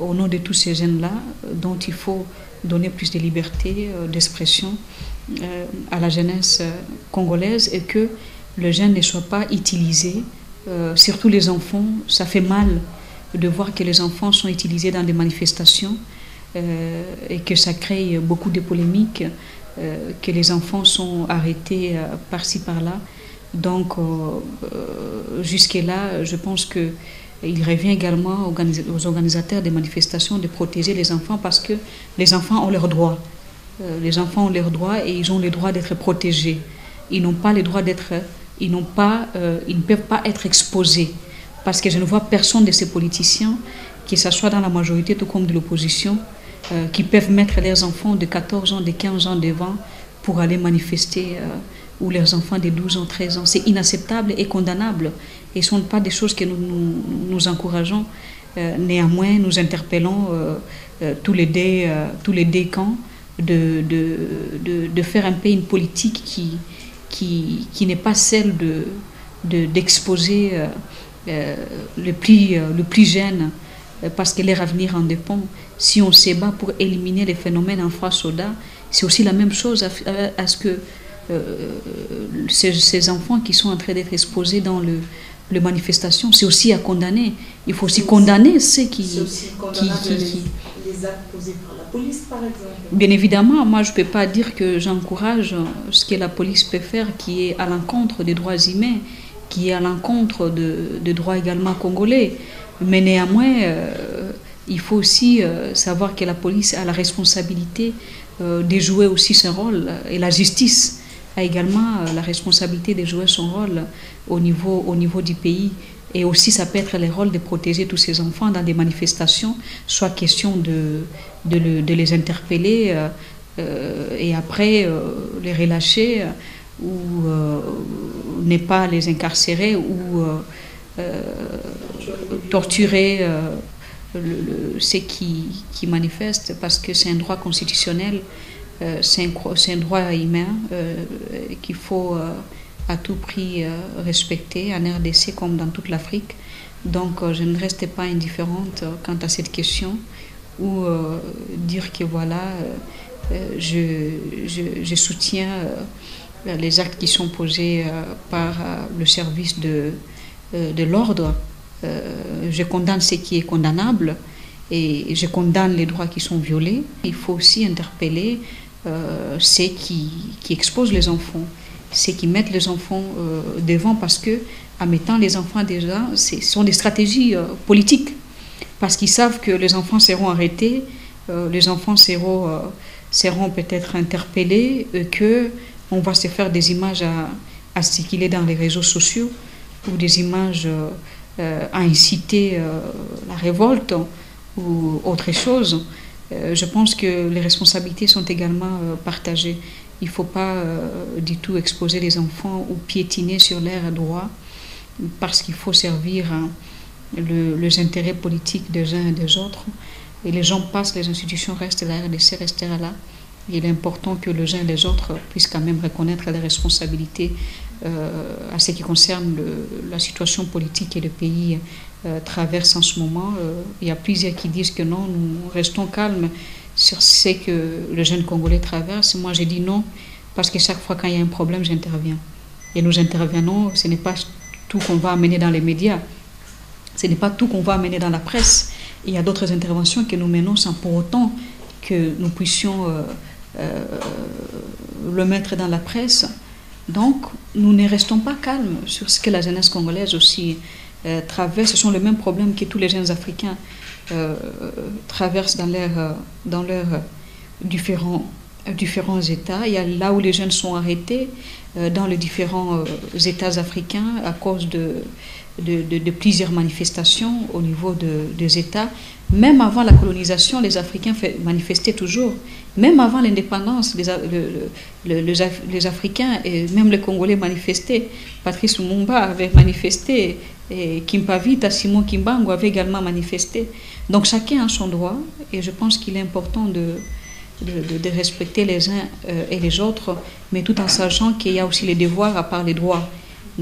au nom de tous ces jeunes-là, dont il faut donner plus de liberté d'expression à la jeunesse congolaise, et que le jeune ne soit pas utilisé, surtout les enfants. Ça fait mal de voir que les enfants sont utilisés dans des manifestations et que ça crée beaucoup de polémiques, que les enfants sont arrêtés par-ci par-là. Donc jusque-là, je pense qu'il revient également aux organisateurs des manifestations de protéger les enfants, parce que les enfants ont leurs droits. Les enfants ont leurs droits et ils ont le droit d'être protégés. Ils n'ont pas le droit d'être... ils ne peuvent pas être exposés. Parce que je ne vois personne de ces politiciens, que ce soit dans la majorité tout comme de l'opposition, qui peuvent mettre leurs enfants de 14 ans, de 15 ans devant pour aller manifester, ou leurs enfants de 12 ans, 13 ans. C'est inacceptable et condamnable. Et ce ne sont pas des choses que nous encourageons. Néanmoins, nous interpellons tous les deux camps de faire un peu une politique qui n'est pas celle d'exposer le plus jeune, parce que leur avenir en dépend. Si on se bat pour éliminer les phénomènes enfants-soldats, c'est aussi la même chose à ce que ces enfants qui sont en train d'être exposés dans les manifestations, c'est aussi à condamner. Il faut aussi condamner ceux qui... C'est aussi condamnable les actes posés par la police, par exemple. Bien évidemment, moi je ne peux pas dire que j'encourage ce que la police peut faire, qui est à l'encontre des droits humains, qui est à l'encontre de droits également congolais. Mais néanmoins, il faut aussi savoir que la police a la responsabilité de jouer aussi son rôle, et la justice a également la responsabilité de jouer son rôle au niveau du pays. Et aussi, ça peut être le rôle de protéger tous ces enfants dans des manifestations, soit question de les interpeller et après les relâcher, ou ne pas les incarcérer, ou torturer ceux qui manifestent, parce que c'est un droit constitutionnel, c'est un droit humain qu'il faut à tout prix respecter en RDC comme dans toute l'Afrique. Donc je ne reste pas indifférente quant à cette question, ou dire que voilà, je soutiens les actes qui sont posés par le service de l'ordre. Je condamne ce qui est condamnable et je condamne les droits qui sont violés. Il faut aussi interpeller ceux qui exposent les enfants, ceux qui mettent les enfants devant, parce que en mettant les enfants déjà, ce sont des stratégies politiques, parce qu'ils savent que les enfants seront arrêtés, les enfants seront peut-être interpellés, qu'on va se faire des images à circuler dans les réseaux sociaux, ou des images à inciter la révolte ou autre chose. Je pense que les responsabilités sont également partagées. Il ne faut pas du tout exposer les enfants ou piétiner sur leurs droits, parce qu'il faut servir les intérêts politiques des uns et des autres. Et les gens passent, les institutions restent, la RDC restera là. Il est important que les uns et les autres puissent quand même reconnaître les responsabilités à ce qui concerne la situation politique que le pays traverse en ce moment. Il y a plusieurs qui disent que non, nous restons calmes sur ce que le jeune Congolais traverse. Moi, j'ai dit non, parce que chaque fois quand il y a un problème, j'interviens. Et nous intervenons, ce n'est pas tout qu'on va amener dans les médias, ce n'est pas tout qu'on va amener dans la presse. Il y a d'autres interventions que nous menons sans pour autant que nous puissions le mettre dans la presse. Donc, nous ne restons pas calmes sur ce que la jeunesse congolaise aussi traverse. Ce sont les mêmes problèmes que tous les jeunes Africains traversent dans leurs différents États. Il y a là où les jeunes sont arrêtés, dans les différents États africains, à cause de plusieurs manifestations au niveau des États. Même avant la colonisation, les Africains manifestaient toujours. Même avant l'indépendance, les Africains et même les Congolais manifestaient. Patrice Lumumba avait manifesté, et Kimpavita, Simon Kimbangu avait également manifesté. Donc chacun a son droit, et je pense qu'il est important de respecter les uns et les autres, mais tout en sachant qu'il y a aussi les devoirs à part les droits.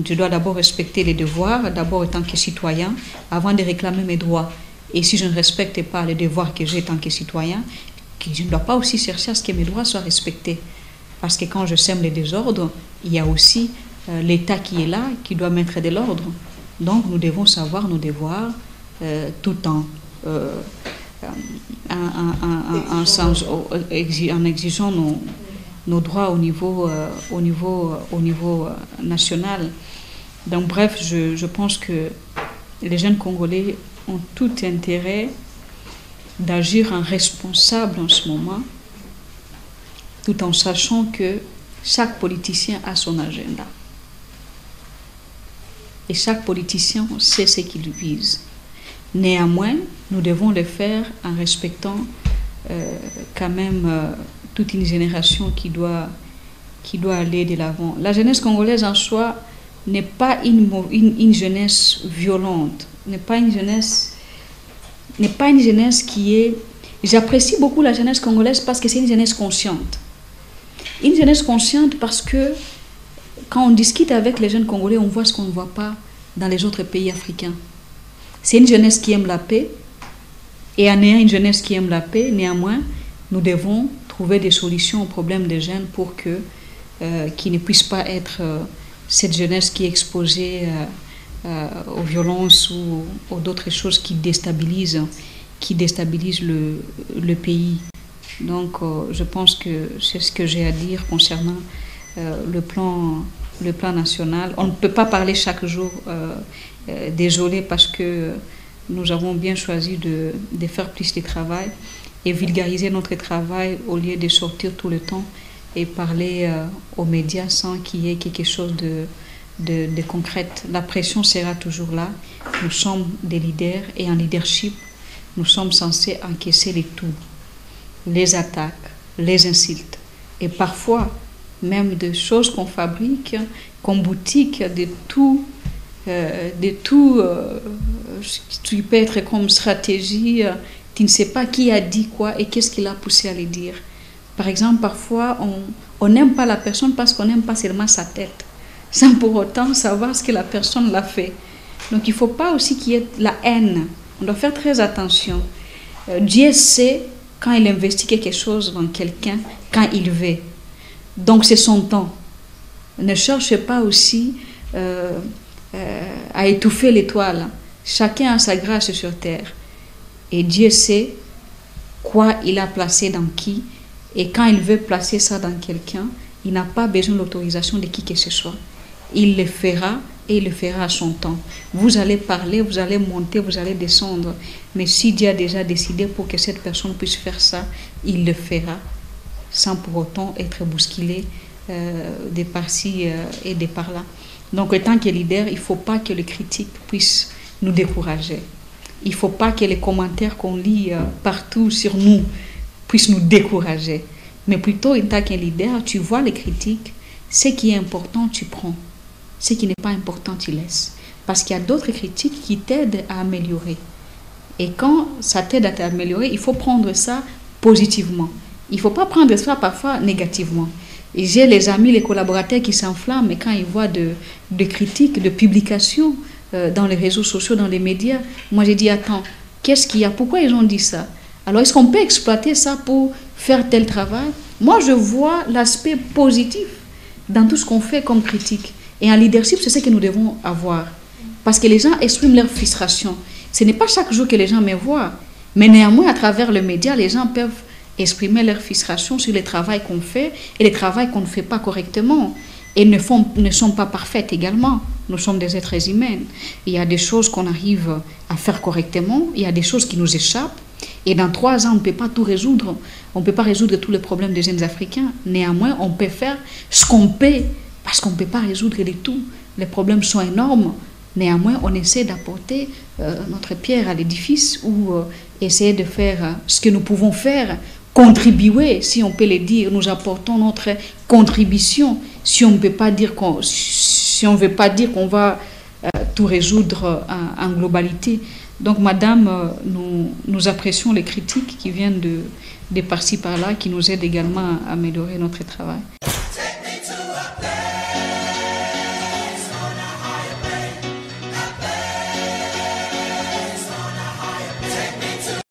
Je dois d'abord respecter les devoirs, d'abord en tant que citoyen, avant de réclamer mes droits. Et si je ne respecte pas les devoirs que j'ai en tant que citoyen, je ne dois pas aussi chercher à ce que mes droits soient respectés. Parce que quand je sème les désordres, il y a aussi l'État qui est là, qui doit mettre de l'ordre. Donc nous devons savoir nos devoirs tout en exigeant nos droits au niveau national. Donc bref, je pense que les jeunes Congolais ont tout intérêt d'agir en responsable en ce moment, tout en sachant que chaque politicien a son agenda. Et chaque politicien sait ce qu'il vise. Néanmoins, nous devons le faire en respectant quand même toute une génération qui doit aller de l'avant. La jeunesse congolaise en soi n'est pas une jeunesse violente, n'est pas une jeunesse qui est... J'apprécie beaucoup la jeunesse congolaise parce que c'est une jeunesse consciente. Une jeunesse consciente parce que quand on discute avec les jeunes Congolais, on voit ce qu'on ne voit pas dans les autres pays africains. C'est une jeunesse qui aime la paix. Et en ayant une jeunesse qui aime la paix, néanmoins, nous devons trouver des solutions aux problèmes des jeunes pour qu'ils ne puissent pas être cette jeunesse qui est exposée aux violences ou d'autres choses qui déstabilisent le pays. Donc, je pense que c'est ce que j'ai à dire concernant le plan national. On ne peut pas parler chaque jour, désolé, parce que nous avons bien choisi de faire plus de travail et vulgariser notre travail au lieu de sortir tout le temps et parler aux médias sans qu'il y ait quelque chose de concret. La pression sera toujours là. Nous sommes des leaders et en leadership, nous sommes censés encaisser les tout, les attaques, les insultes et parfois même des choses qu'on fabrique, qu'on boutique, de tout qui peut être comme stratégie. Tu ne sais pas qui a dit quoi et qu'est-ce qui l'a poussé à le dire. Par exemple, parfois, on n'aime pas la personne parce qu'on n'aime pas seulement sa tête, sans pour autant savoir ce que la personne l'a fait. Donc, il ne faut pas aussi qu'il y ait la haine. On doit faire très attention. Dieu sait quand il investit quelque chose dans quelqu'un, quand il veut. Donc, c'est son temps. Ne cherchez pas aussi à étouffer l'étoile. Chacun a sa grâce sur terre. Et Dieu sait quoi il a placé dans qui. Et quand il veut placer ça dans quelqu'un, il n'a pas besoin de l'autorisation de qui que ce soit. Il le fera et il le fera à son temps. Vous allez parler, vous allez monter, vous allez descendre. Mais si Dieu a déjà décidé pour que cette personne puisse faire ça, il le fera sans pour autant être bousculé de par-ci et de par-là. Donc, en tant que leader, il ne faut pas que les critiques puissent nous décourager. Il ne faut pas que les commentaires qu'on lit partout sur nous puissent nous décourager. Mais plutôt, en tant que leader, tu vois les critiques. Ce qui est important, tu prends. Ce qui n'est pas important, tu laisses. Parce qu'il y a d'autres critiques qui t'aident à améliorer. Et quand ça t'aide à t'améliorer, il faut prendre ça positivement. Il ne faut pas prendre ça parfois négativement. Et j'ai les amis, les collaborateurs qui s'enflamment, et quand ils voient de critiques, de publications dans les réseaux sociaux, dans les médias, moi j'ai dit, attends, qu'est-ce qu'il y a? Pourquoi ils ont dit ça? Alors, est-ce qu'on peut exploiter ça pour faire tel travail? Moi, je vois l'aspect positif dans tout ce qu'on fait comme critique. Et en leadership, c'est ce que nous devons avoir. Parce que les gens expriment leur frustration. Ce n'est pas chaque jour que les gens me voient. Mais néanmoins, à travers le média, les gens peuvent exprimer leur frustration sur le travail qu'on fait et le travail qu'on ne fait pas correctement. Et ne sont pas parfaites également. Nous sommes des êtres humains. Il y a des choses qu'on arrive à faire correctement. Il y a des choses qui nous échappent. Et dans 3 ans, on ne peut pas tout résoudre. On ne peut pas résoudre tous les problèmes des jeunes Africains. Néanmoins, on peut faire ce qu'on peut, parce qu'on ne peut pas résoudre les tout. Les problèmes sont énormes. Néanmoins, on essaie d'apporter notre pierre à l'édifice ou essayer de faire ce que nous pouvons faire, contribuer, si on peut le dire. Nous apportons notre contribution. Si on ne peut pas dire si on veut pas dire qu'on va tout résoudre en globalité. Donc, madame, nous apprécions les critiques qui viennent de par-ci par-là, qui nous aident également à améliorer notre travail.